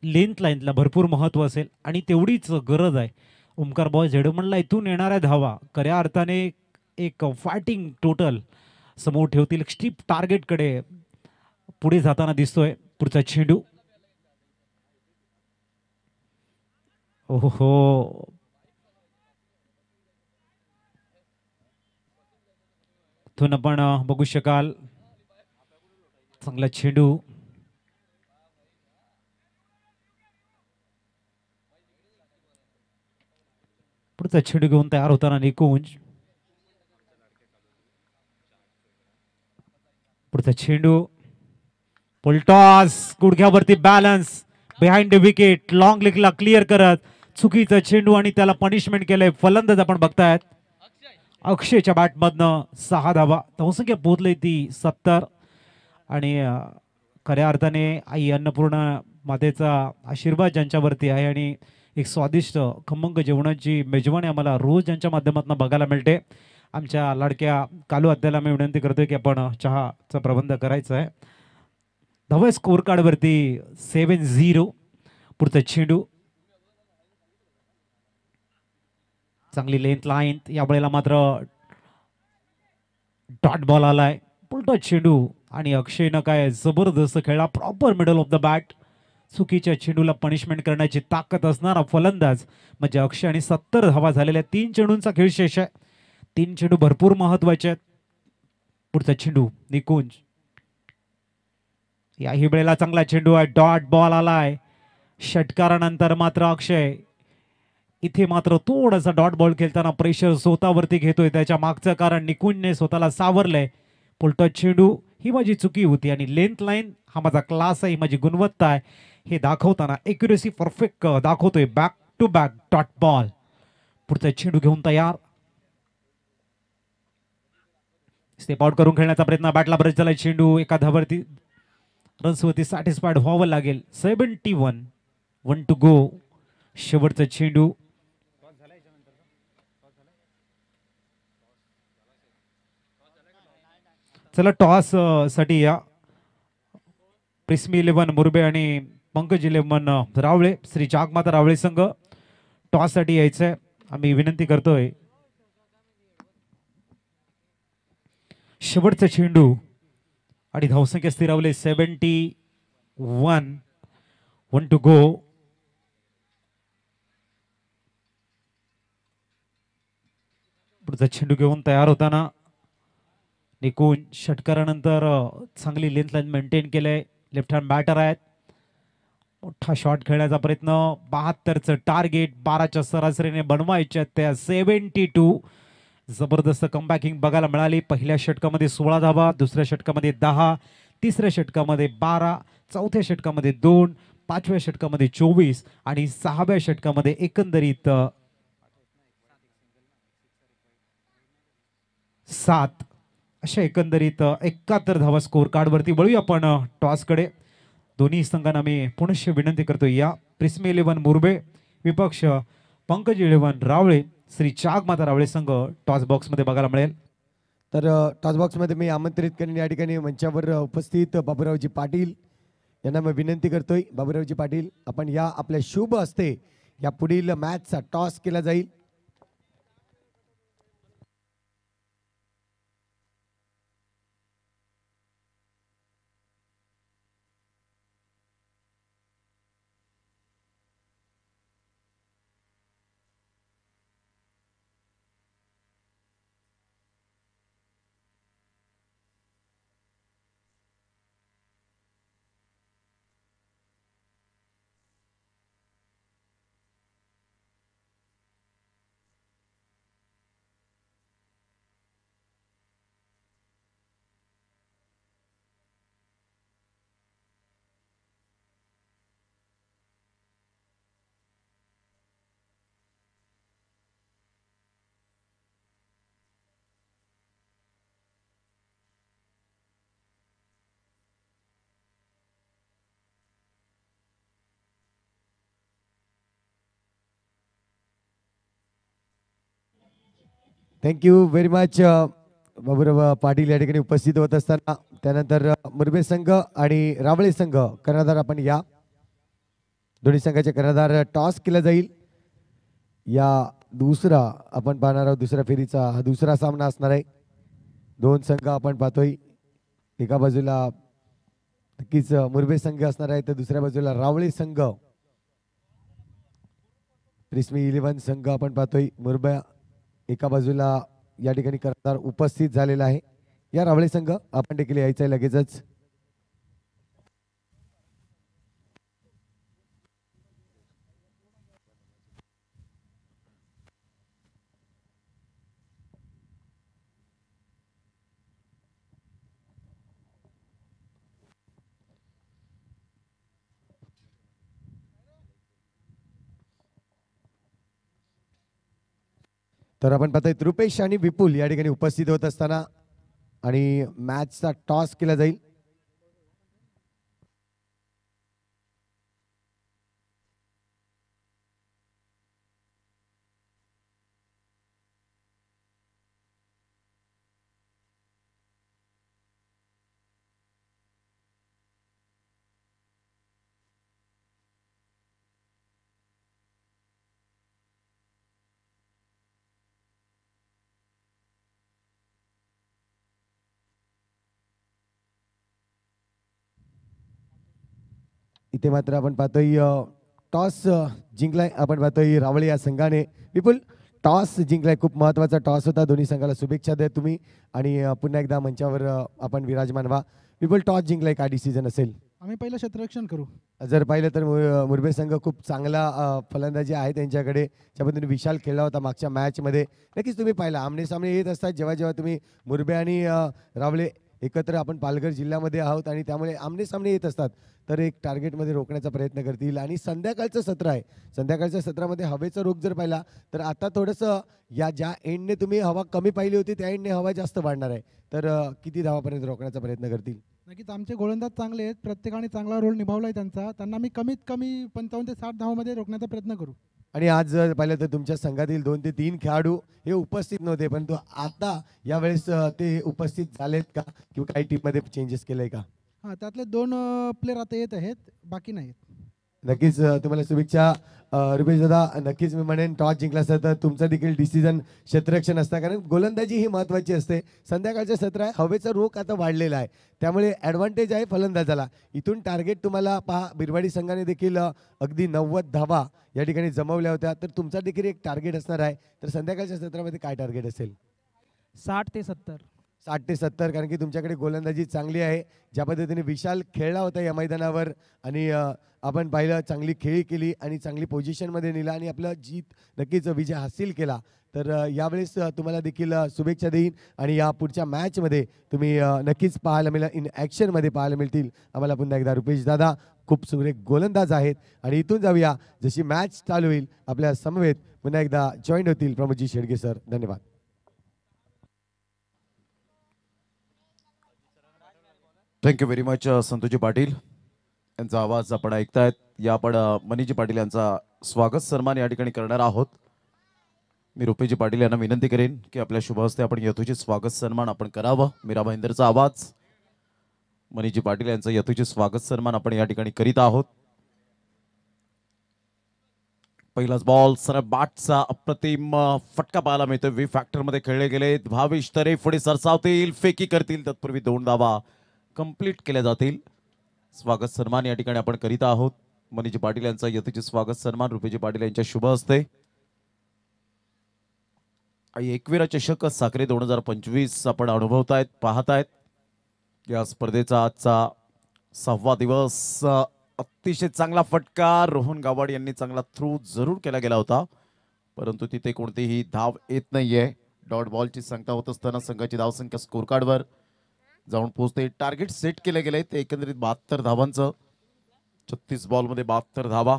लेंथ लाईनला भरपूर महत्व असेल आणि तेवढीच गरज आहे. ओमकार बॉय झेडमनला इथून येणाऱ्या धावा खऱ्या अर्थाने एक फायटिंग टोटल समोर ठेवतील. स्टीप टार्गेटकडे पुढे जाताना दिसतोय. पुढचा चेंडू, ओहो, इथून आपण बघू शकाल चांगला चेंडू. पुढचा चेंडू घेऊन तयार होताना निकुंज. पुढचा चेंडू, पुलटॉस, गुडघ्यावरती balance, behind the wicket, long लेगला क्लिअर करत चुकीचा चेंडू आणि त्याला पनिशमेंट केलंय. फलंदाज आपण बघतायत अक्षयच्या बॅटमधनं 6 धावा. धावसंख्या पोहोचली ती 70 आणि खऱ्या अर्थाने आई अन्नपूर्णा मातेचा आशीर्वाद ज्यांच्यावरती आहे आणि एक स्वादिष्ट खमंग जेवणाची मेजवानी आम्हाला रोज यांच्या माध्यमातून बघायला मिळते. आमच्या लाडक्या कालू अद्याला मी विनंती करतोय की आपण चहाचा प्रबंध करायचा आहे. धावा स्कोर कार्डवरती 7-0. पुढचा चेंडू, चांगली लेंथ लाईन, या वेळेला मात्र डॉट बॉल आलाय. पुलटा चेंडू आणि अक्षयनं काय जबरदस्त खेळला, proper middle of the bat. चुकीच्या चेंडूला पनिशमेंट करण्याची ताकद असणारा फलंदाज म्हणजे अक्षय आणि 70 धावा झालेल्या. 3 चेंडूंचा खेळ शेष आहे. 3 चेंडू भरपूर महत्वाचे आहेत. पुढचा चेंडू निकुंज, याही वेळेला चांगला चेंडू आहे, डॉट बॉल आलाय. षटकारानंतर मात्र अक्षय इथे मात्र थोडासा डॉट बॉल खेळताना प्रेशर स्वतःवरती घेतोय. त्याच्या मागचं कारण निकुंजने स्वतःला सावरलंय. पुलटा चेंडू, ही माझी चुकी होती आणि लेंथ लाईन हा माझा क्लास आहे, ही माझी गुणवत्ता आहे हे दाखवताना एक्युरेसी परफेक्ट दाखवतोय. Back to back dot ball. पुढचा चेंडू घेऊन तयार, स्टेप आउट करून खेळण्याचा प्रयत्न. बॅटला ब्रश झाला चेंडू, एका धावरती रन्सवरती सॅटिस्फाईड व्हावं लागेल. 71, 1 टू गो. शेवटचा चेंडू, चला टॉस साठी या. प्रिस्मी 11 मुरबे आणि पंकज 11 रावळे, श्री जागमाता रावळे संघ टॉस साठी यायचंय. आम्ही विनंती करतोय. शेवटचा चेंडू आणि धावसंख्या स्थिरावले 71, 1 टू गो. पुढचा चेंडू घेऊन तयार होताना निकून षटकारानंतर चांगली लेंथ लाईन मेंटेन केले. लेफ्ट हँड बॅटर आहेत. मोठा शॉट खेळण्याचा प्रयत्न. 72चं टार्गेट 12च्या सरासरीने बनवायचे त्या 72. जबरदस्त कमबॅकिंग बघायला मिळाली. पहिल्या षटकामध्ये 16 धावा, दुसऱ्या षटकामध्ये 10, तिसऱ्या षटकामध्ये 12, चौथ्या षटकामध्ये 2, पाचव्या षटकामध्ये 24 आणि 6व्या षटकामध्ये एकंदरीत 7. अशा एकंदरीत 71 धावा स्कोर कार्डवरती. वळूया आपण टॉसकडे. दोन्ही संघांना मी पुनश्च विनंती करतो, या प्रिस्मी 11 मुरबे विपक्ष पंकज 11 रावळे श्री चागमाता रावळे संघ टॉस बॉक्समध्ये बघायला मिळेल. तर टॉस बॉक्समध्ये मी आमंत्रित करेन या ठिकाणी मंचावर उपस्थित बाबूरावजी पाटील यांना मी विनंती करतोय. बाबूरावजी पाटील, आपण या आपल्या शुभ हस्ते या पुढील मॅचचा टॉस केला जाईल. Thank you very much. Baburao Patil या ठिकाणी उपस्थित होत असताना त्यानंतर मुरबे संघ आणि रावळे संघ कर्णधार आपण या दोन्ही संघाचे कर्णधार टॉस केला जाईल. या दुसरा आपण पाहणार आहोत, दुसऱ्या फेरीचा हा दुसरा सामना असणार आहे. दोन संघ आपण पाहतोय. एका बाजूला नक्कीच मुरबे संघ असणार आहे, तर दुसऱ्या बाजूला रावळे संघ प्रिस्मी 11 संघ आपण पाहतोय. मुरबे एका बाजूला या ठिकाणी कर्णधार उपस्थित झालेला आहे. या रावळे संघ आपण देखील यायचं आहे लगेचच. तर आपण पाहतोय रुपेश आणि विपुल या ठिकाणी उपस्थित होत असताना आणि मॅचचा टॉस केला जाईल. इथे मात्र आपण पाहतोय टॉस जिंकलाय. आपण पाहतोय रावळे या संघाने. विपुल, टॉस जिंकलाय, खूप महत्त्वाचा टॉस होता. दोन्ही संघाला शुभेच्छा द्या तुम्ही आणि पुन्हा एकदा मंचावर आपण विराजमान व्हा. विपुल, टॉस जिंकलाय, काय डिसिजन असेल? आम्ही पहिलं क्षेत्ररक्षण करू. जर पाहिलं तर मुरबे संघ खूप चांगला फलंदाजी आहे त्यांच्याकडे. ज्या पद्धतीने विशाल खेळला होता मागच्या मॅचमध्ये, नक्कीच तुम्ही पाहिला. आमने सामने येत असतात जेव्हा जेव्हा तुम्ही मुरबे आणि रावळे एकत्र, आपण पालघर जिल्ह्यामध्ये आहोत आणि त्यामुळे आमने सामने येत असतात, तर एक टार्गेटमध्ये रोखण्याचा प्रयत्न करतील. आणि संध्याकाळचं सत्र आहे, संध्याकाळच्या सत्रामध्ये हवेचा रोख जर पाहिला तर आता थोडंसं या ज्या एंडने तुम्ही हवा कमी पाहिली होती त्या एंडने हवा जास्त वाढणार आहे. तर किती धावापर्यंत रोखण्याचा प्रयत्न करतील? नक्कीच आमचे गोलंदाज चांगले आहेत, प्रत्येकाने चांगला रोल निभावला आहे त्यांचा. त्यांना मी कमीत कमी 55 ते 60 धावामध्ये रोखण्याचा प्रयत्न करू. आणि आज जर पाहिलं तर तुमच्या संघातील 2 ते 3 खेळाडू हे उपस्थित नव्हते, परंतु आता यावेळेस ते उपस्थित झालेत का, किंवा काही टीममध्ये चेंजेस केलंय का? हां, त्यातले 2 प्लेयर आता येत आहेत, बाकी नाहीत. नक्कीच तुम्हाला शुभेच्छा रुपेश दादा. नक्कीच मी म्हणेन टॉस जिंकला असता तर तुमचं देखील डिसिजन क्षेत्ररक्षण असतं, कारण गोलंदाजी ही महत्त्वाची असते. संध्याकाळचं सत्र आहे, हवेचा रोख आता वाढलेला आहे, त्यामुळे ॲडव्हान्टेज आहे फलंदाजाला. इथून टार्गेट तुम्हाला पहा, बिरवाडी संघाने देखील अगदी 90 धावा या ठिकाणी जमवल्या होत्या, तर तुमचा देखील एक टार्गेट असणार आहे. तर संध्याकाळच्या सत्रामध्ये काय टार्गेट असेल? 60 ते 70. 60 ते 70, कारण की तुमच्याकडे गोलंदाजी चांगली आहे. ज्या पद्धतीने विशाल खेळला होता या मैदानावर आणि आपण पाहिलं चांगली खेळी केली आणि चांगली पोझिशनमध्ये नेला आणि आपलं जीत नक्कीच विजय हासिल केला. तर यावेळेस तुम्हाला देखील शुभेच्छा देईन आणि या पुढच्या मॅचमध्ये तुम्ही नक्कीच पाहायला मिळेल, इन ॲक्शनमध्ये पाहायला मिळतील आम्हाला पुन्हा एकदा. रुपेश दादा खूप सुरेख गोलंदाज आहेत आणि इथून जाऊया, जशी मॅच चालू होईल आपल्या समवेत पुन्हा एकदा जॉईन होतील प्रमोदजी शेडगे सर. धन्यवाद. Thank you very much Santoshji Patil यांचा आवाज आपण ऐकतायत. या आपण मनीजी पाटील यांचा स्वागत सन्मान या ठिकाणी करणार आहोत. मी रुपेशजी पाटील यांना विनंती करेन की आपल्या शुभ हस्ते आपण यथोचित स्वागत सन्मान आपण करावं. मीरा भाईंदरचा आवाज, मनीजी पाटील यांचा यथोचित स्वागत सन्मान आपण या ठिकाणी करीत आहोत. पहिलाच बॉल सरळ बाटचा अप्रतिम फटका पाहायला मिळतोय. वी फॅक्टर मध्ये खेळले गेले. भावेश तरे पुढे सरसावतील, फेकी करतील, तत्पूर्वी 2 धावा कंप्लीट केल्या जातील. स्वागत सन्मान या ठिकाणी आपण करीत आहोत. मनीजी पाटील यांचा यथोचित स्वागत सन्मान रुपेजी पाटील यांच्या शुभ हस्ते. 21वा चषक साखरे 2025 आपण अनुभवतायत, पाहतायत. या स्पर्धेचा आजचा 6वा दिवस. अतिशय चांगला फटका रोहन गावड यांनी चांगला थ्रू जरूर केला गेला होता, परंतु तिथे कोणतीही धाव येत नाहीये. डॉट बॉलची सांगता होत असताना संघाची धावसंख्या स्कोर कार्डवर जाऊन पोहोचते. टार्गेट सेट केले गेले ते एकंदरीत 72 धावांचं. 36 बॉलमध्ये 72 धावा.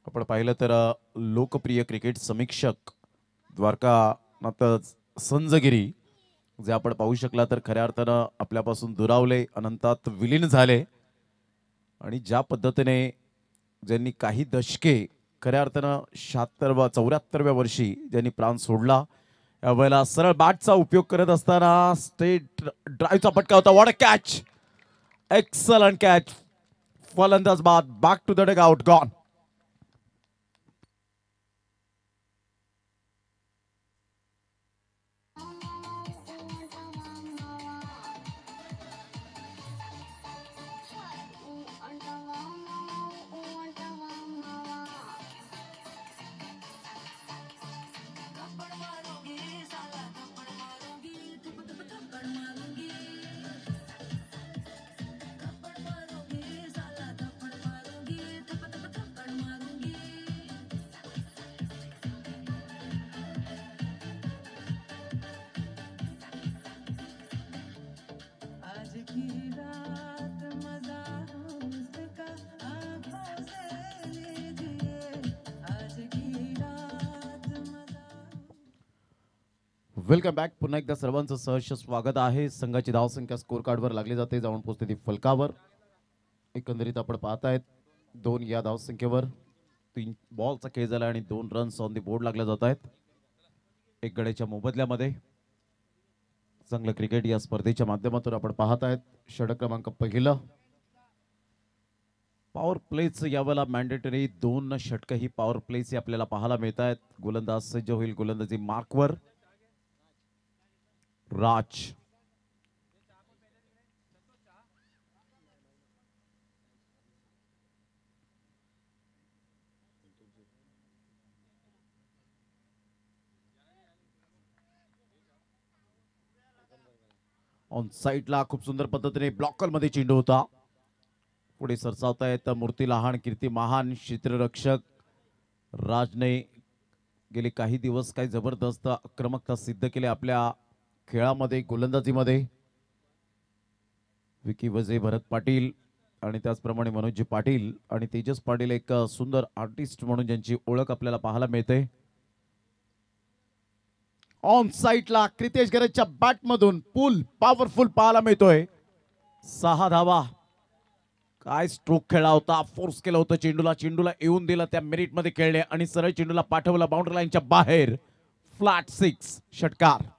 आपण पाहिलं तर लोकप्रिय क्रिकेट समीक्षक द्वारकानाथ संजगिरी जे आपण पाहू शकला तर खऱ्या अर्थानं आपल्यापासून दुरावले, अनंतात विलीन झाले आणि ज्या पद्धतीने ज्यांनी काही दशके खऱ्या अर्थानं 74व्या वर्षी ज्यांनी प्राण सोडला, यावेळेला सरळ बॅटचा उपयोग करत असताना स्ट्रेट ड्राईव्हचा फटका होता. What a catch, excellent catch. फलंदाज बाद, back to the dugout, gone. Welcome back. पुन्हा एकदा सर्वांचं सहर्ष स्वागत आहे. संघाची धावसंख्या स्कोर कार्डवर लागली जाते, जाऊन पोहोचते ती फलकावर. एकंदरीत आपण पाहतायत 2 या धावसंख्येवर 3 बॉलचा खेळ झाला आणि 2 रन्स ऑन दी बोर्ड लागल्या जात आहेत. 1 गड्याच्या मोबदल्यामध्ये चांगलं क्रिकेट या स्पर्धेच्या माध्यमातून आपण पाहतायत. षटक क्रमांक पहिलं. पॉवर प्लेचं यावेळेला मॅन्डेटरी 2 षटकं ही पॉवर प्लेचे आपल्याला पाहायला मिळत आहेत. गोलंदाज सज्ज होईल गोलंदाजी मार्कवर. राज ऑन साइडला खूप सुंदर पद्धतीने ब्लॉकर मध्ये चेंडू होता. पुढे सरसावतायत मूर्ती लहान, कीर्ती महान, क्षेत्ररक्षक. राजने गेले काही दिवस काही जबरदस्त आक्रमकता सिद्ध केली आपल्या खेळामध्ये, गोलंदाजीमध्ये. विकी वजे, भरत पाटील आणि त्याचप्रमाणे मनोजी पाटील आणि तेजस पाटील एक सुंदर आर्टिस्ट म्हणून ज्यांची ओळख आपल्याला पाहायला मिळते. ऑन साइडला क्रितेश गरजच्या बॅट मधून पुल पॉवरफुल पाहायला मिळतोय. 6 धावा. काय स्ट्रोक खेळला होता, फोर्स केलं होतं चेंडूला, चेंडूला येऊन दिला, त्या मेरिट मध्ये खेळले आणि सरळ चेंडूला पाठवलं बाउंड्री लाईनच्या बाहेर. फ्लॅट 6, षटकार.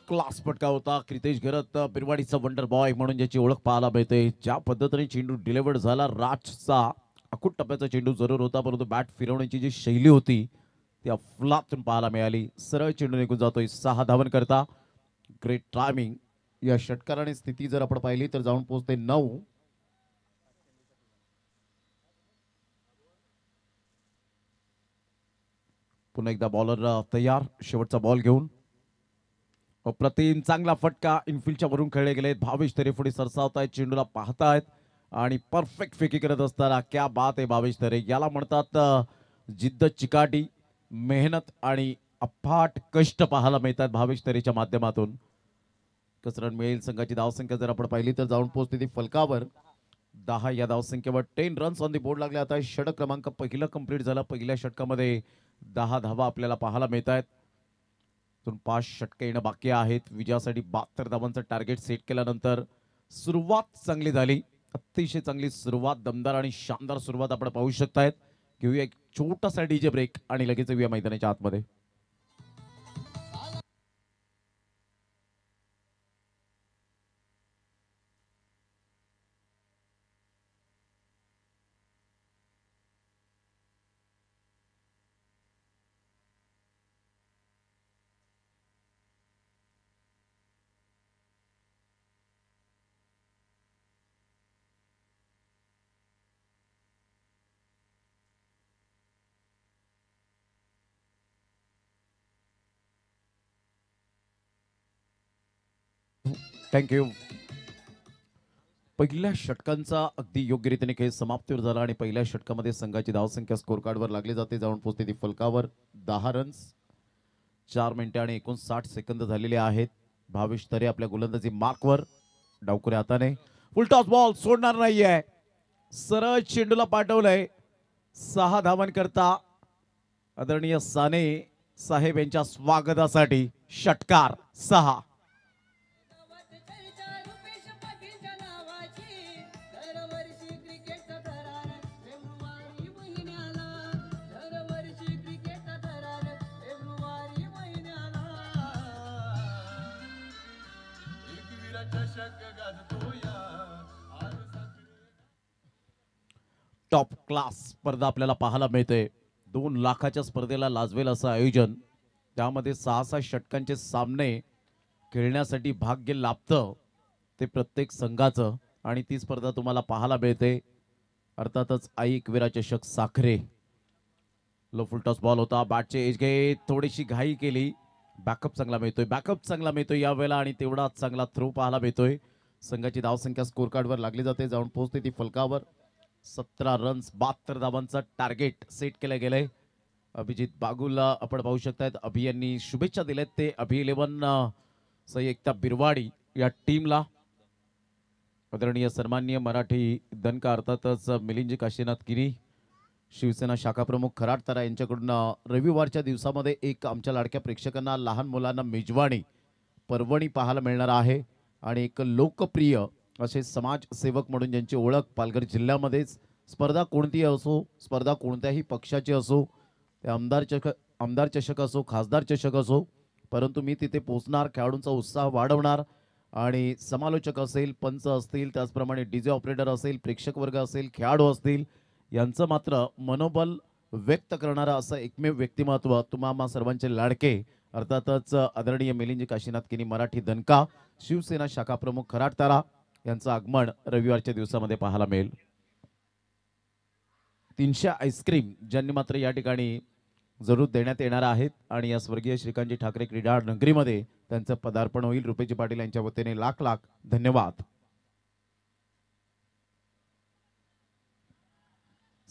क्लास फटका होता. क्रितेश घरत बिरवाडीचा वंडर बॉय म्हणून ज्याची ओळख पाहायला मिळते. ज्या पद्धतीने चेंडू डिलिव्हर्ड झाला, राजचा अकुट टप्प्याचा चेंडू जरूर होता, परंतु बॅट फिरवण्याची जी शैली होती ती अफलातून पाहायला मिळाली. सरळ चेंडू निघून जातोय 6 धावन करता. Great timing. या षटकाराने स्थिती जर आपण पाहिली तर जाऊन पोहोचते 9. पुन्हा एकदा बॉलर तयार शेवटचा बॉल घेऊन. अप्रतिम चांगला फटका इनफिल्डच्या वरून खेळले गेले. भावेश तरे पुढे सरसावतायत, चेंडूला पाहतायत आणि परफेक्ट फेकी करत असताना क्या बात आहे भावेश तरे. याला म्हणतात जिद्द, चिकाटी, मेहनत आणि अफाट कष्ट पाहायला मिळतात भावेश तरेच्या माध्यमातून. कसरत मिळेल संघाची धावसंख्या जर आपण पाहिली तर जाऊन पोहोचते ती फलकावर. 10 या धावसंख्येवर 10 रन्स ऑन दी बोर्ड लागले. आता षटक क्रमांक पहिलं कंप्लीट झालं. पहिल्या षटकामध्ये 10 धावा आपल्याला पाहायला मिळत आहेत. 5 षटके येणं बाकी आहेत. विजयासाठी 72 धावांचं टार्गेट सेट केल्यानंतर सुरुवात चांगली झाली. अतिशय चांगली सुरुवात, दमदार आणि शानदार सुरुवात आपण पाहू शकतायत. घेऊया एक छोटासा डीजे ब्रेक आणि लगेच येऊया मैदानाच्या आतमध्ये. थँक्यू. पहिल्या षटकांचा अगदी योग्य रीतीने खेळ समाप्तीवर झाला आणि पहिल्या षटकामध्ये संघाची धावसंख्या स्कोर कार्डवर लागली जाते. जाऊन पोहोचते ती फलकावर. 10 रन्स, 4 मिनिटे आणि 59 सेकंद झालेले आहेत. भावेश तरे आपल्या गोलंदाजी मार्कवर. डावकुऱ्या हाताने फुलटॉस बॉल सोडणार नाहीये. सरळ चेंडूला पाठवलंय. 6 धावन करता आदरणीय साने साहेब यांच्या स्वागतासाठी षटकार 6. टॉप क्लास स्पर्धा आपल्याला पाहायला मिळते. 2 लाखाच्या स्पर्धेला लाजवेल असं आयोजन. त्यामध्ये 6 षटकांचे सामने खेळण्यासाठी भाग्य लाभतं ते प्रत्येक संघाचं आणि ती स्पर्धा तुम्हाला पाहायला मिळते. अर्थातच आई एकविरा चषक साखरे. लो फुल टॉस बॉल होता. बॅटचे एज घेत थोडीशी घाई केली. बॅकअप चांगला मिळतोय यावेळेला आणि तेवढाच चांगला थ्रो पाहायला मिळतोय. संघाची धावसंख्या स्कोर कार्डवर लागली जाते. जाऊन पोहोचते ती फलकावर. 17 रन्स, 72 धावांचा टार्गेट सेट केलं गेलंय. अभिजित बागुल आपण पाहू शकतायत. अभि यांनी शुभेच्छा दिल्यात. ते अभि 11 सई एकता बिरवाडी या टीमला. आदरणीय सन्माननीय मराठी दणका अर्थातच मिलिंद काशीनाथ गिरी, शिवसेना शाखा प्रमुख खराट तारा यांच्याकडून रविवारच्या दिवसामध्ये एक आमच्या लाडक्या प्रेक्षकांना, लहान मुलांना मेजवानी पर्वणी पाहायला मिळणार आहे. आणि एक लोकप्रिय असे समाजसेवक म्हणून ज्यांची ओळख पालघर जिल्ह्यामध्येच, स्पर्धा कोणतीही असो, स्पर्धा कोणत्याही पक्षाची असो, ते आमदार चषक असो, खासदार चषक असो, परंतु मी तिथे पोहोचणार, खेळाडूंचा उत्साह वाढवणार आणि समालोचक असेल, पंच असतील, त्याचप्रमाणे डीजे ऑपरेटर असेल, प्रेक्षक वर्ग असेल, खेळाडू असतील, यांचं मात्र मनोबल व्यक्त करणारा असं एकमेव व्यक्तिमत्व तुम्हा सर्वांचे लाडके अर्थातच आदरणीय मिलिंद काशीनाथ गिरी मराठी दणका शिवसेना शाखा प्रमुख खराट तारा यांचं आगमन रविवारच्या दिवसामध्ये पाहायला मिळेल. 300 आईस्क्रीम ज्यांनी मात्र या ठिकाणी जरूर देण्यात येणार आहेत आणि या स्वर्गीय श्रीकांतजी ठाकरे क्रीडा नगरीमध्ये त्यांचं पदार्पण होईल. रुपेजी पाटील यांच्या वतीने लाख लाख धन्यवाद.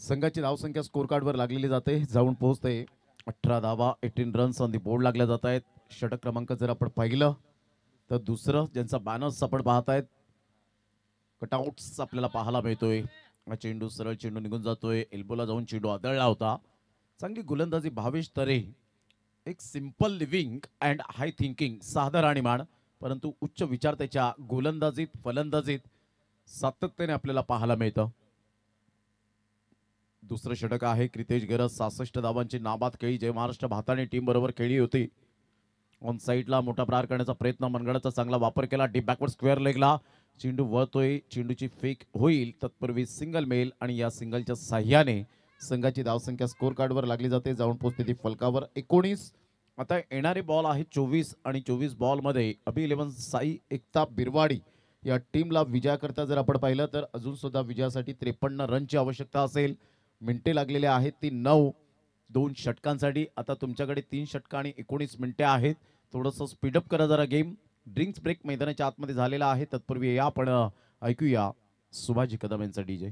संघाची धावसंख्या स्कोर कार्डवर लागलेली जाते. जाऊन पोहोचते 18 धावा, 18 रन्स ऑन दी बोर्ड लागल्या जात आहेत. षटक क्रमांक जर आपण पाहिलं तर दुसरं ज्यांचा बॅनर्स आपण पाहतायत, कटआउट्स आपल्याला पाहायला मिळतोय. चेंडू सरळ चेंडू निघून जातोय. एल्बोला जाऊन चेंडू आदळला होता. चांगली गोलंदाजी भावेश तरे. एक simple living and high thinking, साधं राहणीमान, परंतु उच्च विचार त्याच्या गोलंदाजीत फलंदाजीत सातत्याने आपल्याला पाहायला मिळतं. दुसरं षटक आहे क्रितेश गरज. 66 धावांची नाबाद खेळी जय महाराष्ट्र भाताने टीम बरोबर खेळली होती. ऑन साईडला मोठा प्रहार करण्याचा प्रयत्न, मनगडाचा चांगला वापर केला, डीप बॅकवर्ड स्क्वेअर लेगला चेंडू वळतोय, चेंडूची फेक होईल तत्पूर्वी सिंगल मेल आणि या सिंगलच्या साह्याने संघाची धावसंख्या स्कोर कार्डवर लागली जाते, जाऊन पोहोचते ती फलकावर 19. आता येणारे बॉल आहे 24 आणि 24 बॉलमध्ये अबी 11 साई एकता बिरवाडी या टीमला विजयाकरता जर आपण पाहिलं तर अजून सुद्धा विजयासाठी 53 रनची आवश्यकता असेल. मिनिटे लागलेली आहेत ती 9. 2 षटकांसाठी आता तुमच्याकडे 3 षटक आणि 19 मिनिटे आहेत. थोडंसं स्पीडअप करा जरा गेम. ड्रिंक्स ब्रेक मैदानाच्या आतमध्ये झालेला आहे. तत्पूर्वी या आपण ऐकूया सुभाजी कदम यांचा DJ.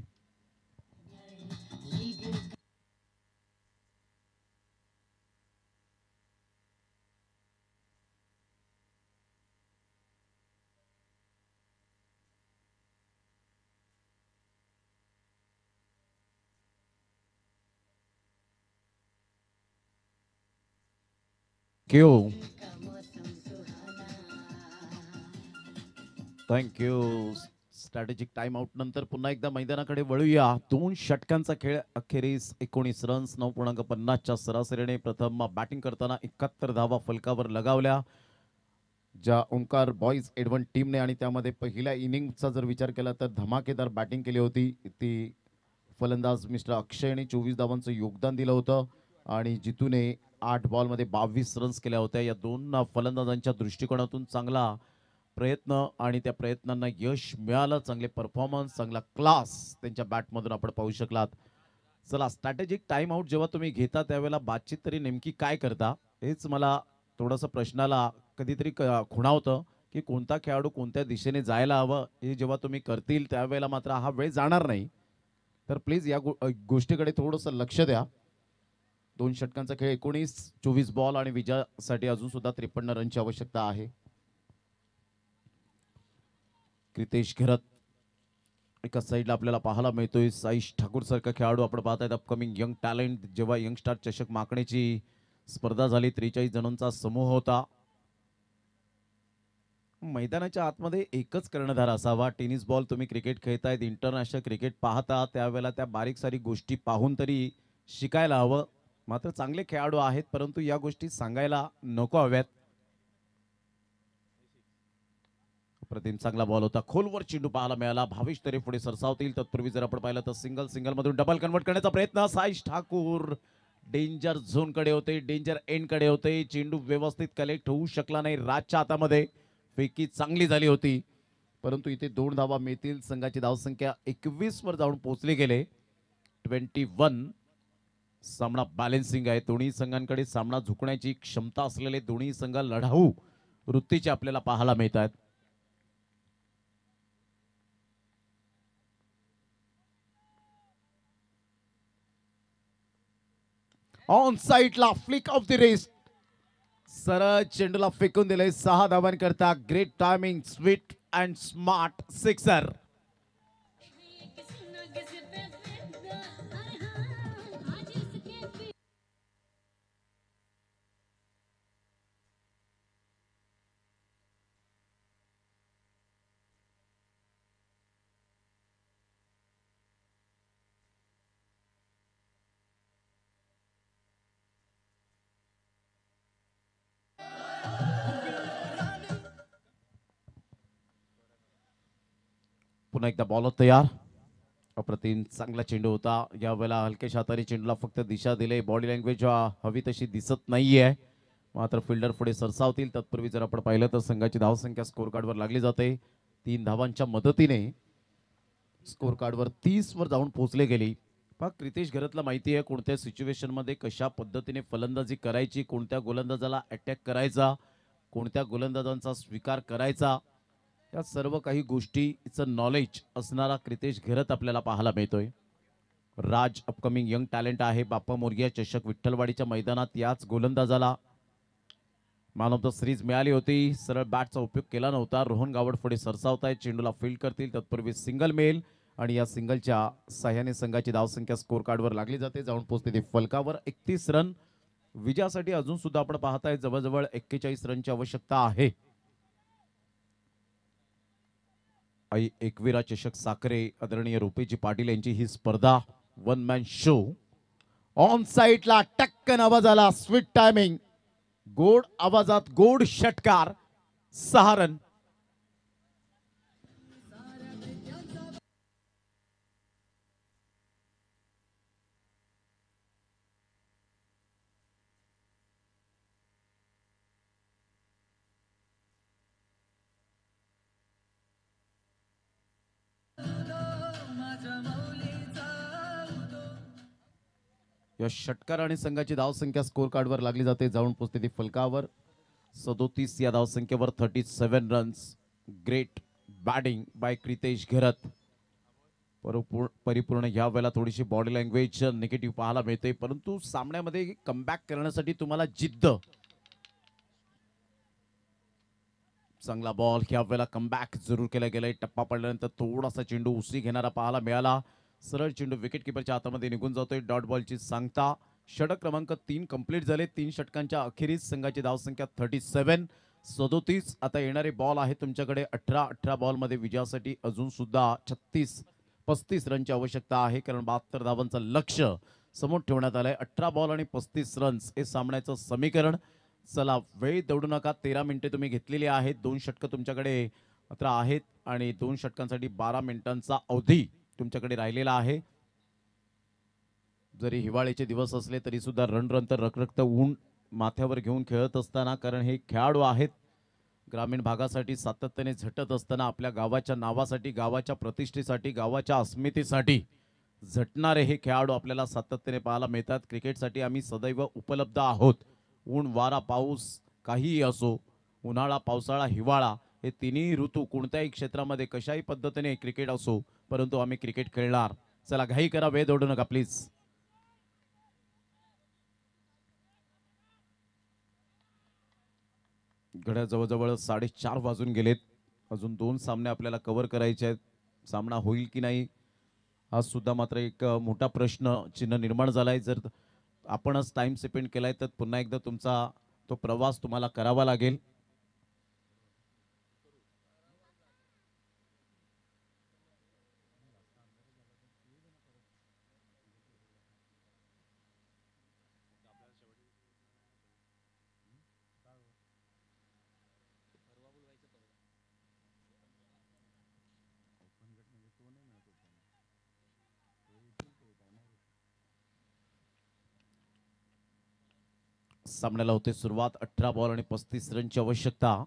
Thank you. Strategic time out नंतर पुन्हा एकदा मैदानाकडे वळूया. 2 षटकांचा खेळ, अखेरीस 19 रन्स 9.50च्या सरासरीने प्रथम बॅटिंग करताना 71 धावा फलकावर लगावल्या ज्या ओंकार बॉईज एडवन टीमने, आणि त्यामध्ये पहिल्या इनिंगचा जर विचार केला तर धमाकेदार बॅटिंग केली होती. ती फलंदाज मिस्टर अक्षयने 24 धावांचं योगदान दिलं होतं आणि जितूने 8 बॉलमध्ये 22 रन्स केल्या होत्या. या दोन फलंदाजांच्या दृष्टिकोनातून चांगला प्रयत्न आणि त्या प्रयत्नांना यश मिळालं. चांगले परफॉर्मन्स, चांगला क्लास त्यांच्या बॅटमधून आपण पाहू शकलात. चला, स्ट्रॅटेजिक टाइम आउट जेव्हा तुम्ही घेता त्यावेळेला बातचीत तरी नेमकी काय करता, हेच मला थोडंसं प्रश्नाला कधीतरी खुणावतं की कोणता खेळाडू कोणत्या दिशेने जायला हवं. हे जेव्हा तुम्ही करतील त्यावेळेला मात्र हा वेळ जाणार नाही. तर प्लीज या गोष्टीकडे थोडंसं लक्ष द्या. 2 षटकांचा खेळ, 19, 24 बॉल आणि विजयासाठी अजून सुद्धा 53 रनची आवश्यकता आहे. क्रितेश घरत एका साईडला आपल्याला पाहायला मिळतोय. साईश ठाकूर सारखा खेळाडू आपण पाहतायत. Upcoming young talent. जेव्हा यंग स्टार चषक माकण्याची स्पर्धा झाली 43 जणांचा समूह होता. मैदानाच्या आतमध्ये एकच कर्णधार असावा. टेनिस बॉल तुम्ही क्रिकेट खेळतायत, इंटरनॅशनल क्रिकेट पाहता, त्यावेळेला त्या बारीक सारीक गोष्टी पाहून तरी शिकायला हवं. मात्र चांगले खेळाडू आहेत परंतु या गोष्टी सांगायला नको हव्यात. प्रतिम चांगला बॉल होता, खोलवर चेंडू पाहायला मिळाला. भावेश तरी पुढे सरसावतील. तत्पूर्वी जर आपण पाहिलं तर सिंगल मधून डबल कन्वर्ट करण्याचा प्रयत्न. साईश ठाकूर डेंजर झोन कडे होते, डेंजर एंड कडे होते. चेंडू व्यवस्थित कलेक्ट होऊ शकला नाही राजच्या हातामध्ये. फेकी चांगली झाली होती परंतु इथे 2 धावा मिळतील. संघाची धावसंख्या 21 वर जाऊन पोहोचले गेले. 21. सामना बॅलेन्सिंग आहे. दोन्ही संघांकडे सामना झुकण्याची क्षमता असलेले दोन्ही संघ लढाऊ वृत्तीचे आपल्याला पाहायला मिळतात. ऑन साइडला फ्लिक ऑफ द रिस्ट, सरळ चेंडूला फेकून दिले. 6 धावांकरता great timing, sweet and smart sixer. पुन्हा एकदा बॉलर तयार. अप्रतिम चांगला चेंडू होता. यावेळेला हलके हाताने चेंडूला फक्त दिशा दिले. बॉडी लँग्वेज हवी तशी दिसत नाहीये. मात्र फिल्डर पुढे सरसावतील. तत्पूर्वी जर आपण पाहिलं तर संघाची धावसंख्या स्कोर कार्डवर लागली जाते. 3 धावांच्या मदतीने स्कोर कार्डवर 30 वर जाऊन पोहोचले गेली. पहा, क्रितेश घरतला माहिती आहे कोणत्या सिच्युएशन मध्ये कशा पद्धतीने फलंदाजी करायची, कोणत्या गोलंदाजाला अटॅक करायचा, कोणत्या गोलंदाजांचा स्वीकार करायचा, या सर्व काही गोष्टीचं नॉलेज असणारा क्रितेश घरत आपल्याला पाहायला मिळतोय. राज अपकमिंग यंग टॅलेंट आहे. बाप्पा मोरगिया चषक विठ्ठलवाडीच्या मैदानात याच गोलंदाजाला मॅन ऑफ द सिरीज मिळाली होती. सरळ बॅटचा उपयोग केला नव्हता. रोहन गावड पुढे सरसावतायत, चेंडूला फील्ड करतील. तत्पूर्वी सिंगल मेल आणि या सिंगलच्या साह्याने संघाची धावसंख्या स्कोर कार्डवर लागली जाते. जाऊन पोहोचते ती फलकावर. 31 रन विजयासाठी अजून सुद्धा आपण पाहताय जवळजवळ 41 रनची आवश्यकता आहे. आई एकविरा चषक साखरे आदरणीय रुपेजी पाटील यांची ही स्पर्धा 1 मॅन शो. ऑन साइडला टक्कन आवाज आला. Sweet timing. गोड आवाजात गोड षटकार, 6 रन. या षटकार संघाची धावसंख्या स्कोर कार्डवर लागली जाते. जाऊन पोहोचते ती फलकावर. 37 या धावसंख्येवर 37 runs. Great batting bye Kritesh घरत. परिपूर्ण या वेळेला थोडीशी बॉडी लँग्वेज निगेटिव्ह पाहायला मिळते, परंतु सामन्यामध्ये कमबॅक करण्यासाठी तुम्हाला जिद्द. चांगला बॉल ह्या वेळेला कमबॅक जरूर केला गेलाय. टप्पा पडल्यानंतर थोडासा चेंडू उसळी घेणारा पाहायला मिळाला. सरळ चेंडू विकेट किपरच्या हातामध्ये निघून जातोय. डॉट बॉलची सांगता. षटक क्रमांक 3 कंप्लीट झाले. 3 षटकांच्या अखेरीस संघाची धावसंख्या 37. 37 आता येणारे बॉल आहे तुमच्याकडे. 18 बॉलमध्ये विजयासाठी अजून सुद्धा 35 रनची आवश्यकता आहे, कारण 72 धावांचं लक्ष्य समोर ठेवण्यात आलंय. 18 बॉल आणि 35 रन्स हे सामन्याचं समीकरण. चला, वेळ दौडू नका. 13 मिनिटे तुम्ही घेतलेली आहेत. 2 षटकं तुमच्याकडे मात्र आहेत आणि 2 षटकांसाठी 12 मिनिटांचा अवधी तुमच्याकडे राहिलेला आहे. जरी हिवाळ्याचे दिवस असले तरी सुद्धा रणरणतर रखरखतं ऊन माथ्यावर घेऊन खेळत असताना, कारण हे खेळाडू आहेत ग्रामीण भागासाठी सातत्याने झटत असताना, आपल्या गावाच्या नावासाठी, गावाच्या प्रतिष्ठेसाठी, गावाच्या अस्मितेसाठी झटणारे हे खेळाडू आपल्याला सातत्याने पाहायला मिळतात. क्रिकेटसाठी आम्ही सदैव उपलब्ध आहोत. ऊन वारा पाऊस काहीही असो, उन्हाळा पावसाळा हिवाळा हे तिन्ही ऋतू कोणत्याही क्षेत्रामध्ये कशाही पद्धतीने क्रिकेट असो, परंतु आम्ही क्रिकेट खेळणार. चला, घाई करा, वेळ दौडू नका प्लीज. घड्या जवळजवळ 4:30 वाजून गेलेत. अजून 2 सामने आपल्याला कव्हर करायचे आहेत. सामना होईल की नाही हा सुद्धा मात्र एक मोठा प्रश्न चिन्ह निर्माण झालाय. जर आपणच टाइम स्पेंड केलाय तर पुन्हा एकदा तुमचा तो प्रवास तुम्हाला करावा लागेल. सामन्याला होते सुरुवात. 18 बॉल आणि 35 रनची आवश्यकता.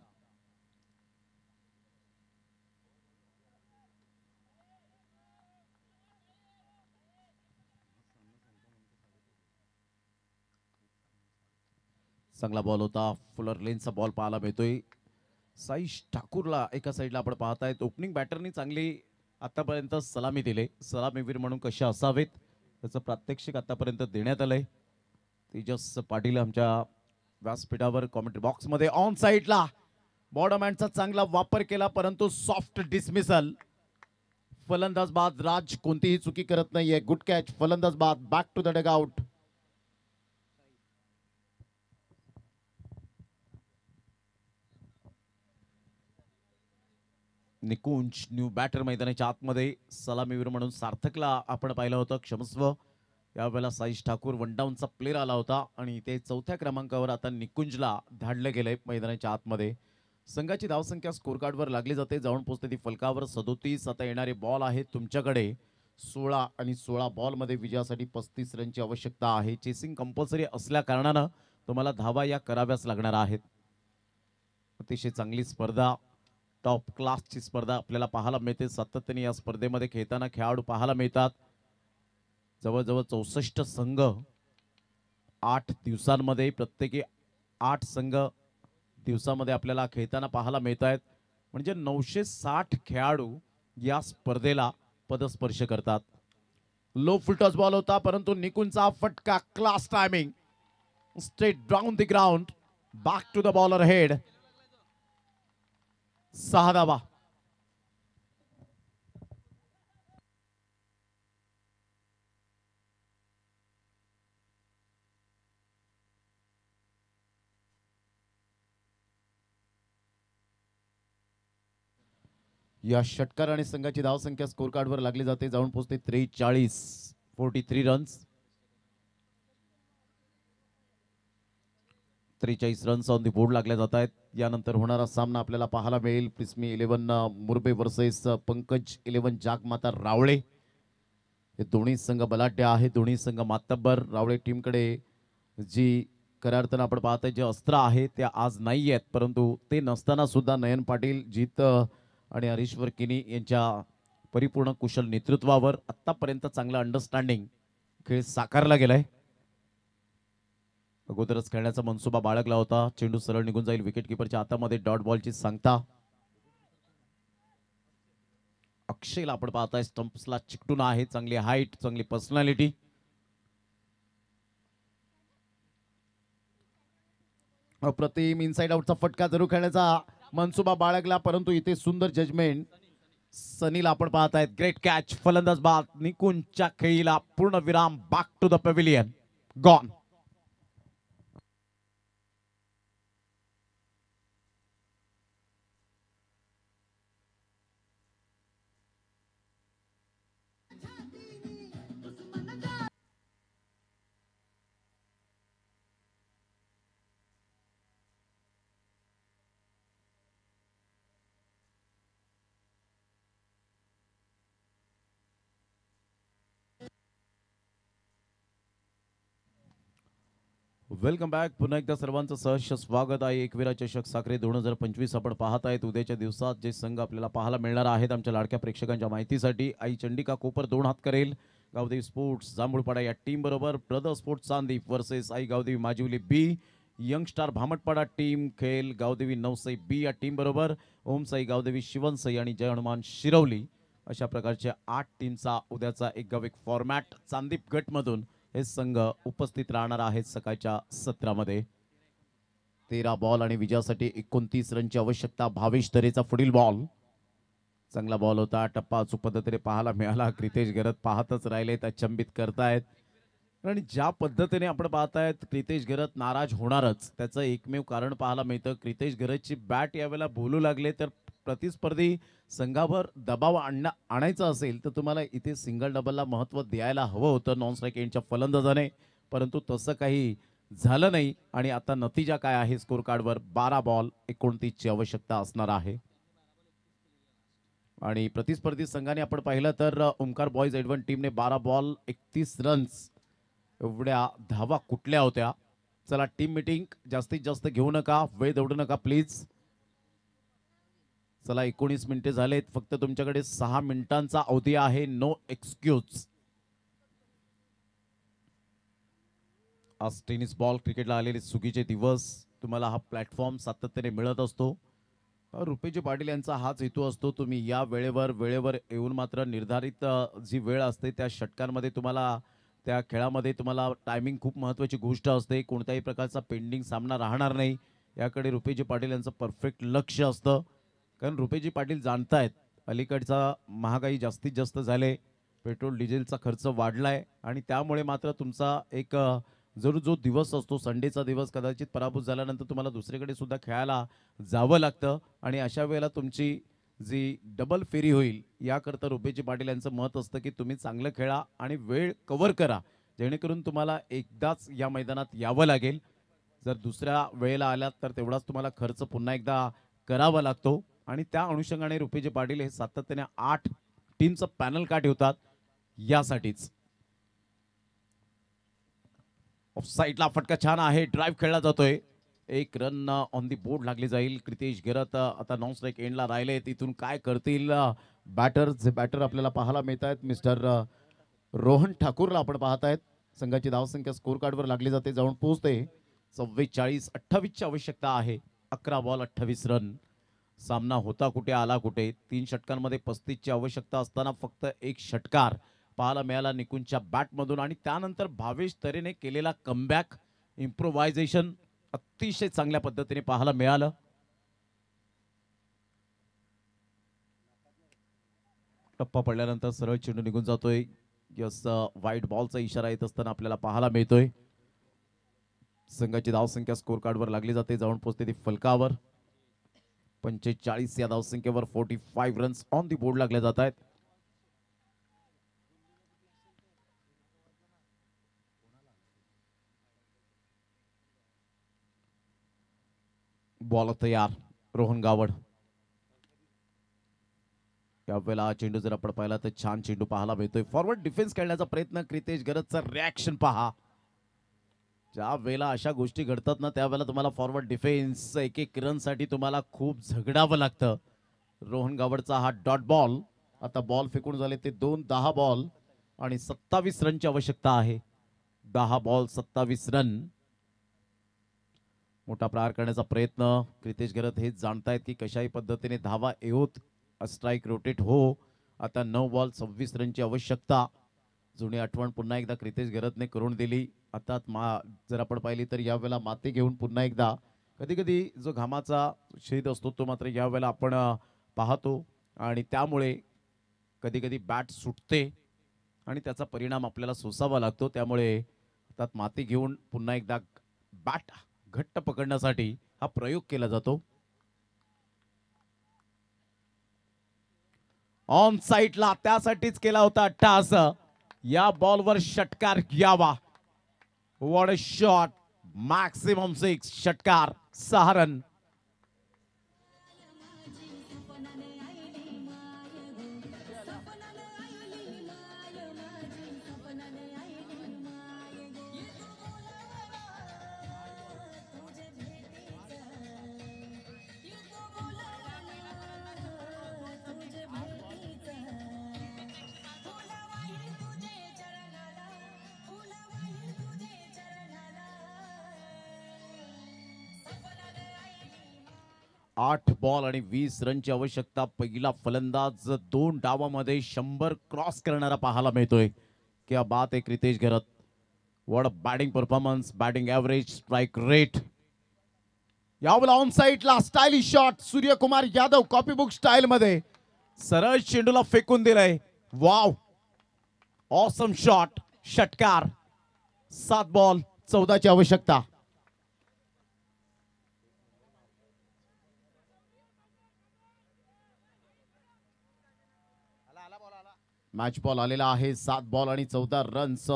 चांगला बॉल होता. फुलर लेनचा बॉल पाहायला मिळतोय. साईश ठाकूरला एका साईडला आपण पाहतायत. ओपनिंग बॅटरनी चांगली आतापर्यंत सलामी दिले. सलामीवीर म्हणून कसे असावेत त्याचं प्रात्यक्षिक आतापर्यंत देण्यात आलंय. तेजस पाटील आमच्या व्यासपीठावर कॉमेंट्री बॉक्समध्ये ऑन साईडला बॉडमॅनचा चांगला वापर केला, परंतु सॉफ्ट डिसमिसल. फलंदाज बाद. राज कोणतीही चुकी करत नाहीये. Good catch. फलंदाज बाद. Back to the dugout. Nikunj new batter मैदानाच्या आतमध्ये. सलामीवीर म्हणून सार्थकला आपण पाहिलं होतं, क्षमस्व. यावेळेला साईश ठाकूर वन डाऊनचा प्लेअर आला होता आणि ते 4थ्या क्रमांकावर आता निकुंजला धाडलं गेलंय मैदानाच्या आतमध्ये. संघाची धावसंख्या स्कोर कार्डवर लागली जाते. जाऊन पोहोचते ती फलकावर. 37 आता येणारे बॉल आहेत तुमच्याकडे. 16 आणि 16 बॉलमध्ये विजयासाठी 35 रनची आवश्यकता आहे. चेसिंग कंपल्सरी असल्या कारणानं तुम्हाला धावा या कराव्याच लागणार आहेत. अतिशय चांगली स्पर्धा, टॉप क्लासची स्पर्धा आपल्याला पाहायला मिळते. सातत्याने या स्पर्धेमध्ये खेळताना खेळाडू पाहायला मिळतात. जवळजवळ 64 संघ 8 दिवसांमध्ये, प्रत्येकी 8 संघ दिवसामध्ये आपल्याला खेळताना पाहायला मिळत आहेत. म्हणजे 960 खेळाडू या स्पर्धेला पदस्पर्श करतात. लो फुलटॉस बॉल होता, परंतु निकुंजचा फटका. Class timing. Straight down the ground. Back to the bowler head. 6 धावा. या षटकार आणि संघाची धावसंख्या स्कोर कार्डवर लागली जाते. जाऊन पोहोचते 43 runs. 43 runs on the board लागल्या जात आहेत. यानंतर होणारा सामना आपल्याला पाहायला मिळेल प्रिस्मी 11 मुरबे वर्सेस पंकज 11 जागमाता रावळे. हे दोन्ही संघ बलाढ्य आहे, दोन्ही संघ मातब्बर. रावळे टीमकडे जी खऱ्या अर्थानं आपण पाहतोय जे अस्त्र आहे ते आज नाही आहेत, परंतु ते नसताना सुद्धा नयन पाटील, जीत आणि हरीश्वर किनी यांच्या परिपूर्ण कुशल नेतृत्वावर आतापर्यंत चांगलं अंडरस्टँडिंग खेळ साकारला गेलाय. अगोदरच खेळण्याचा मनसुबा बाळगला होता. चेंडू सरळ निघून जाईल विकेट किपरच्या हातामध्ये. डॉट बॉलची सांगता. अक्षयला आपण पाहताय स्टंप्सला चिकटून आहे. चांगली हाईट, चांगली पर्सनॅलिटी. अप्रतिम इनसाइड आउटचा फटका जरूर खेळण्याचा मनसुबा बाळगला, परंतु इथे सुंदर जजमेंट. सनीला आपण पाहतायत. Great catch. फलंदाज बाद. निकुंजच्या खेळीला पूर्ण विराम. Back to the pavilion. Gone. Welcome back. पुन्हा एकदा सर्वांचं सहर्ष स्वागत आहे. एकविरा चषक साखरे 2025 आपण पाहत आहेत. उद्याच्या दिवसात जे संघ आपल्याला पाहायला मिळणार आहेत आमच्या लाडक्या प्रेक्षकांच्या माहितीसाठी, आई चंडिका कोपर 2 हात करेल गावदेवी स्पोर्ट्स जांभूळपाडा या टीम बरोबर. Brother sports Chandip versus Aai Gavdevi Majiwali B. Young star Bhamatpada team खेळ गावदेवी नवसई बी या टीम बरोबर. ओम साई गावदेवी शिवनसई आणि जय हनुमान शिरवली अशा प्रकारच्या 8 टीमचा उद्याचा एक गाव एक फॉर्मॅट. चांदीप गटमधून हे संघ उपस्थित राहणार आहेत सकाळच्या सत्रामध्ये. 13 बॉल आणि विजयासाठी 29 रनची आवश्यकता. भावेश तरेचा पुढील बॉल. चांगला बॉल होता. टप्पा अचूक पद्धतीने पाहायला मिळाला. क्रितेश गरत पाहतच राहिलेत, अचंबित करतायत. आणि ज्या पद्धतीने आपण पाहतायत क्रितेश गरत नाराज होणारच, त्याचं एकमेव कारण पाहायला मिळतं. क्रितेश गरतची बॅट यावेळेला बोलू लागले तर प्रतिस्पर्धी संघावर दबाव आणायचा असेल तर तुम्हाला इथे सिंगल डबलला महत्त्व द्यायला हवं होतं नॉन स्ट्राईक एंडच्या फलंदाजाने, परंतु तसं काही झालं नाही. आणि आता नतीजा काय आहे स्कोर कार्डवर? 12 बॉल 29 ची आवश्यकता असणार आहे. आणि प्रतिस्पर्धी संघाने आपण पाहिलं तर ओमकार बॉयज एडवन टीमने 12 बॉल 31 रन्स एवढ्या धावा कुठल्या होत्या. चला टीम मीटिंग जास्तीत जास्त घेऊ नका, वेळ दौडू नका प्लीज. चला 19 मिनिटे झालेत. फक्त तुमच्याकडे 6 मिनिटांचा अवधी आहे. No excuse. आज टेनिस बॉल क्रिकेटला आलेले चुकीचे दिवस. तुम्हाला हा प्लॅटफॉर्म सातत्याने मिळत असतो. रुपेजी पाटील यांचा हाच हेतू असतो. तुम्ही या वेळेवर येऊन मात्र निर्धारित जी वेळ असते त्या षटकांमध्ये तुम्हाला त्या खेळामध्ये तुम्हाला टायमिंग खूप महत्त्वाची गोष्ट असते. कोणत्याही प्रकारचा पेंडिंग सामना राहणार नाही याकडे रुपेजी पाटील यांचं परफेक्ट लक्ष असतं. कारण रुपेजी पाटील जाणतायत अलीकडचा महागाई जास्तीत जास्त झाले, पेट्रोल डिझेलचा खर्च वाढलाय आणि त्यामुळे मात्र तुमचा एक जो दिवस असतो संडेचा दिवस कदाचित पराभूत झाल्यानंतर तुम्हाला दुसरीकडे सुद्धा खेळायला जावं लागतं. आणि अशा वेळेला तुमची जी डबल फेरी होईल याकरता रुपेजी पाटील यांचं मत असतं की तुम्ही चांगलं खेळा आणि वेळ कव्हर करा, जेणेकरून तुम्हाला एकदाच या मैदानात यावं लागेल. जर दुसऱ्या वेळेला आलात तर तेवढाच तुम्हाला खर्च पुन्हा एकदा करावा लागतो. आणि त्या अनुषंगाने रुपेजी पाटील हे सातत्याने 8 टीमचं पॅनल का ठेवतात यासाठीच. ऑफ साईडला फटका छान आहे. ड्राईव्ह खेळला जातोय. 1 रन ऑन दी बोर्ड लागली जाईल. क्रितेश गरत आता नॉन स्ट्राईक एंडला राहिले. तिथून काय करतील बॅटर? जे बॅटर आपल्याला पाहायला मिळत आहेत मिस्टर रोहन ठाकूरला आपण पाहतायत. संघाची धावसंख्या स्कोर कार्डवर लागली जाते, जाऊन पोहोचते. 44-28 ची आवश्यकता आहे. 11 बॉल 28 रन. सामना होता कुठे आला कुठे. 3 षटकांमध्ये 35 ची आवश्यकता असताना फक्त 1 षटकार पाहायला मिळाला निकुंजच्या बॅटमधून. आणि त्यानंतर भावेश तरेने केलेला कमबॅक, इम्प्रोव्हायझेशन अतिशय चांगल्या पद्धतीने पाहायला मिळालं. टप्पा पडल्यानंतर सरळ चेंडू निघून जातोय. यस, वाईट बॉलचा इशारा येत असताना आपल्याला पाहायला मिळतोय. संघाची धावसंख्या स्कोर कार्डवर लागली जाते, जाऊन पोहोचते ती फलकावर. 45 या धावसंख्येवर 45 रन्स ऑन दी बोर्ड लागले जात आहेत. बॉल तयार रोहन गावड. यावेळेला चेंडू जर आपण पाहिला तर छान चेंडू पाहायला मिळतोय. फॉरवर्ड डिफेन्स खेळण्याचा प्रयत्न क्रितेश गरजचा रिॲक्शन पहा. ज्या वेळेला अशा गोष्टी घडतात ना त्यावेळेला तुम्हाला फॉरवर्ड डिफेन्स एक एक रनसाठी तुम्हाला खूप झगडावं लागतं. रोहन गावडचा हा डॉट बॉल. आता बॉल फेकून झाले ते 10 बॉल आणि 27 रनची आवश्यकता आहे. 10 बॉल 27 रन. मोठा प्रहार करण्याचा प्रयत्न क्रितेश गरज हेच जाणतायत की कशाही पद्धतीने धावा येऊत, स्ट्राईक रोटेट हो. आता 9 बॉल 26 रनची आवश्यकता. जुनी आठवण पुन्हा एकदा क्रितेश गरजने करून दिली. आता जर आपण पाहिली तर यावेळेला माती घेऊन पुन्हा एकदा कधी कधी जो घामाचा शेद असतो तो मात्र यावेळेला आपण पाहतो आणि त्यामुळे कधी कधी बॅट सुटते आणि त्याचा परिणाम आपल्याला सोसावा लागतो. त्यामुळे हातात माती घेऊन पुन्हा एकदा बॅट घट्ट पकडण्यासाठी हा प्रयोग केला जातो. ऑन साईडला त्यासाठीच केला होता टास. या बॉलवर षटकार घ्यावा. What a shot. मॅक्सिमम 6 षटकार 6 रन. आठ बॉल आणि 20 रनची आवश्यकता. पहिला फलंदाज 2 डावामध्ये 100 क्रॉस करणारा पाहायला मिळतोय. क्या बात आहे क्रितेश गरज. What a batting performance. Batting average, strike rate. यावेळेला ऑन साईडला stylish shot. Suryakumar Yadav copy book style मध्ये सरळ चेंडूला फेकून दिलाय. Wow, awesome shot. षटकार. 7 बॉल 14 ची आवश्यकता. मॅच बॉल आलेला आहे. 7 बॉल आणि 14 रन्स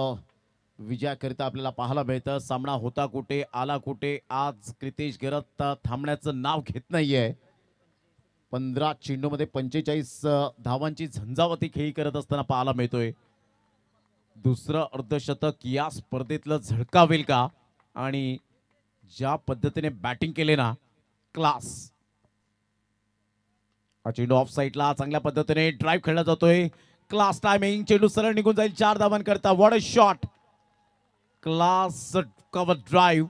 विजयाकरिता आपल्याला पाहायला मिळतं. सामना होता कुठे आला कुठे. आज क्रितेश गरज थांबण्याचं नाव घेत नाहीये. 15 चेंडूमध्ये 45 धावांची झंझावती खेळी करत असताना पाहायला मिळतोय. दुसरं अर्धशतक या स्पर्धेतलं झळकावेल का. आणि ज्या पद्धतीने बॅटिंग केले ना, क्लास. हा चेंडू ऑफ साईडला चांगल्या पद्धतीने ड्राईव्ह खेळला जातोय. Class timing. चेंडू सरळ निघून जाईल 4 धावांकरता. What a shot. Class cover drive.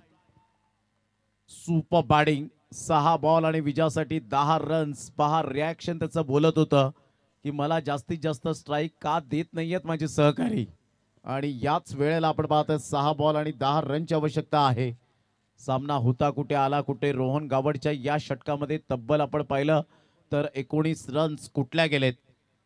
Super batting. 6 ball आणि विजयासाठी 10 रन्स. पहा रिॲक्शन त्याचं बोलत होतं की मला जास्तीत जास्त स्ट्राईक का देत नाहीयेत माझे सहकारी. आणि याच वेळेला आपण पाहतोय 6 बॉल आणि 10 रनची आवश्यकता आहे. सामना होता कुठे आला कुठे. रोहन गावडच्या या षटकामध्ये तब्बल आपण पाहिलं तर 19 रन्स कुठल्या गेलेत.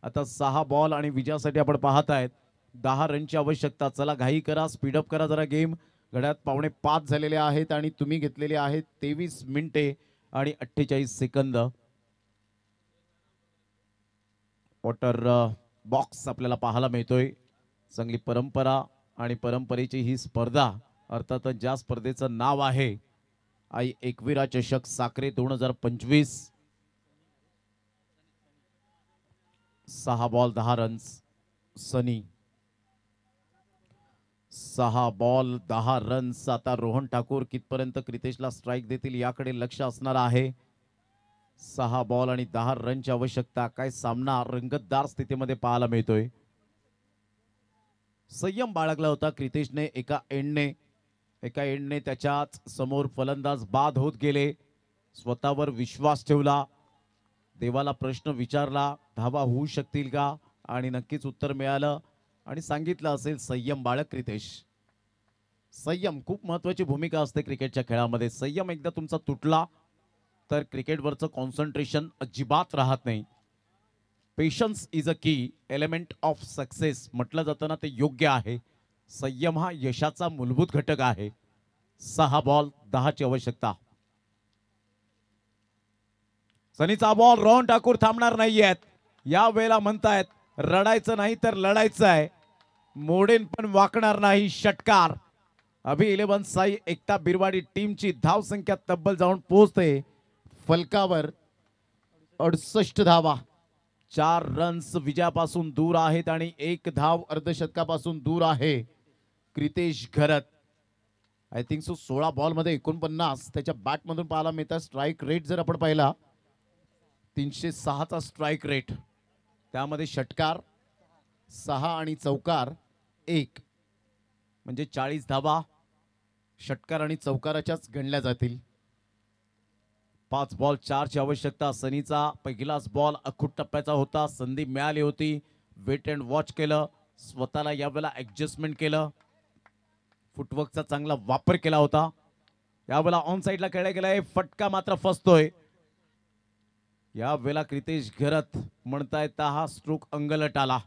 आता 6 बॉल आणि विजयासाठी आपण पाहत आहेत 10 रनची आवश्यकता. चला घाई करा, स्पीडअप करा जरा गेम. घड्यात 4:45 झालेले आहेत आणि तुम्ही घेतलेले आहेत 23 मिनिटे आणि 48 सेकंद. वॉटर बॉक्स आपल्याला पाहायला मिळतोय. चांगली परंपरा आणि परंपरेची ही स्पर्धा. अर्थात ज्या स्पर्धेचं नाव आहे आई एकविरा चषक साक्रे 2025. 6 ball 10 runs. सनी 6 बॉल 10 रन्स. आता रोहन ठाकूर कितपर्यंत क्रितेशला स्ट्राईक देतील याकडे लक्ष असणार आहे. 6 बॉल आणि 10 रनची आवश्यकता. काय सामना रंगतदार स्थितीमध्ये पाहायला मिळतोय. संयम बाळगला होता क्रितेशने. एका एंडने त्याच्याच समोर फलंदाज बाद होत गेले. स्वतःवर विश्वास ठेवला. देवाला प्रश्न विचारला धावा होऊ शकतील का आणि नक्कीच उत्तर मिळालं. आणि सांगितलं असेल संयम बाळग क्रितेश. संयम खूप महत्वाची भूमिका असते क्रिकेटच्या खेळामध्ये. संयम एकदा तुमचा तुटला तर क्रिकेटवरचं कॉन्सन्ट्रेशन अजिबात राहत नाही. पेशन्स इज अ की एलिमेंट ऑफ सक्सेस म्हटलं जातं ना, ते योग्य आहे. संयम हा यशाचा मूलभूत घटक आहे. 6 बॉल 10 ची आवश्यकता. सनीचा बॉल. रोहन ठाकूर थांबणार नाहीयेत. या वेळेला म्हणतायत रडायचं नाही तर लढायचं आहे. मोडेन पण वाकणार नाही. षटकार. अभि 11 साई एकता बिरवाडी टीमची धाव संख्या तब्बल जाऊन पोहोचते फलकावर 68 धावा, 4 रन्स विजयापासून दूर आहेत आणि 1 धाव अर्धशतकापासून दूर आहे क्रितेश घरत. आय थिंक सो 16 बॉल मध्ये 49 त्याच्या बॅट मधून पाहायला मिळतात. स्ट्राईक रेट जर आपण पाहिला 306 चा स्ट्राईक रेट, त्यामध्ये षटकार 6 आणि चौकार 1, म्हणजे 40 धावा षटकार आणि चौकाराच्याच गणल्या जातील. 5 बॉल 4 ची आवश्यकता. सनीचा पहिलाच बॉल अखूट टप्प्याचा होता, संधी मिळाली होती, वेट अँड वॉच केलं, स्वतःला यावेळेला ऍडजस्टमेंट केलं, फुटवर्कचा चांगला वापर केला होता. यावेळेला ऑन साईडला खेळला गेलाय, फटका मात्र फसतोय. यावेळेला क्रितेश घरत म्हणतायत हा स्ट्रोक अंगलट आला.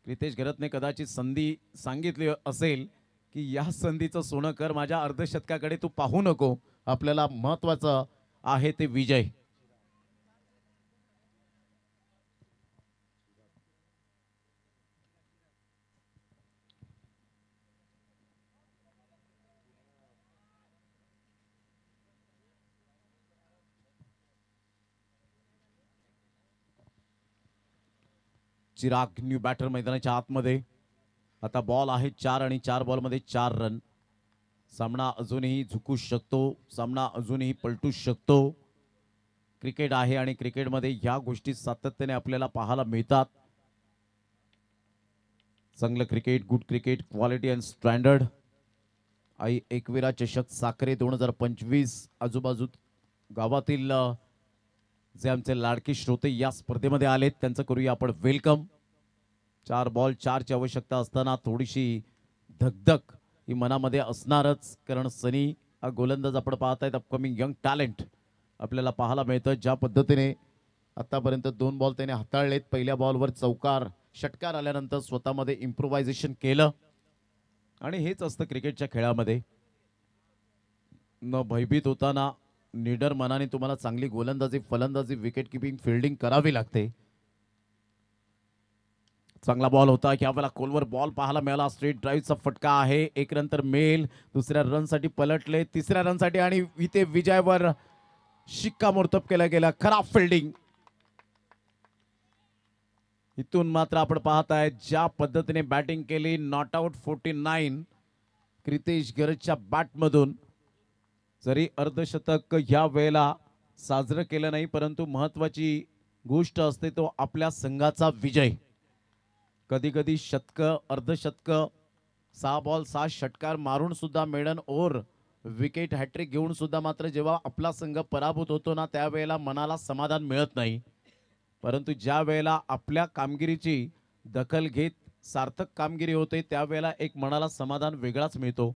क्रितेश घरतने कदाचित संधी सांगितली असेल की या संधीचं सोनं कर, माझ्या अर्धशतकाकडे तू पाहू नको, आपल्याला महत्वाचं आहे ते विजय. चिराग न्यू बॅटर मैदानाच्या आतमध्ये. आता बॉल आहे 4 आणि 4 बॉलमध्ये 4 रन. सामना अजूनही झुकू शकतो, सामना अजूनही पलटू शकतो. क्रिकेट आहे आणि क्रिकेटमध्ये ह्या गोष्टी सातत्याने आपल्याला पाहायला मिळतात. चांगलं cricket, good cricket, quality and standard. Aai Ekvira चषक साखरे 2025 आजूबाजू गावातील जे आमचे लाडके श्रोते या स्पर्धेमध्ये आलेत त्यांचं करूया आपण वेलकम. 4 बॉल 4 ची आवश्यकता असताना थोडीशी धगधग ही मनामध्ये असणारच, कारण सनी हा गोलंदाज आपण पाहतायत, अपकमिंग यंग टॅलेंट आपल्याला पाहायला मिळतं. ज्या पद्धतीने आतापर्यंत 2 बॉल त्याने हाताळलेत, पहिल्या बॉलवर चौकार षटकार आल्यानंतर स्वतःमध्ये इम्प्रोव्हायझेशन केलं, आणि हेच असतं क्रिकेटच्या खेळामध्ये. न भयभीत होताना निडर मनाने तुम्हाला चांगली गोलंदाजी, फलंदाजी, विकेट किपिंग, फिल्डिंग करावी लागते. चांगला बॉल होता, यावेळेला खोलवर बॉल पाहायला मिळाला. स्ट्रेट ड्राईव्हचा फटका आहे, 1 रन तर मेल, दुसऱ्या रनसाठी पलटले, तिसऱ्या रनसाठी, आणि इथे विजयावर शिक्कामोर्तब केला गेला. खराब फिल्डिंग. इथून मात्र आपण पाहताय ज्या पद्धतीने बॅटिंग केली, नॉट आउट 49 क्रितेश घरतच्या बॅटमधून. जरी अर्धशतक या वेळेला साजरं केलं नाही, परंतु महत्वाची गोष्ट असते तो आपल्या संघाचा विजय. कधी कधी शतक, अर्धशतक, 6 बॉल 6 षटकार मारून सुद्धा, मेडन ओव्हर, विकेट, हॅट्रिक घेऊन सुद्धा मात्र जेव्हा आपला संघ पराभूत होतो ना, त्यावेळेला मनाला समाधान मिळत नाही. परंतु ज्या वेळेला आपल्या कामगिरीची दखल घेत सार्थक कामगिरी होते, त्यावेळेला एक मनाला समाधान वेगळाच मिळतो.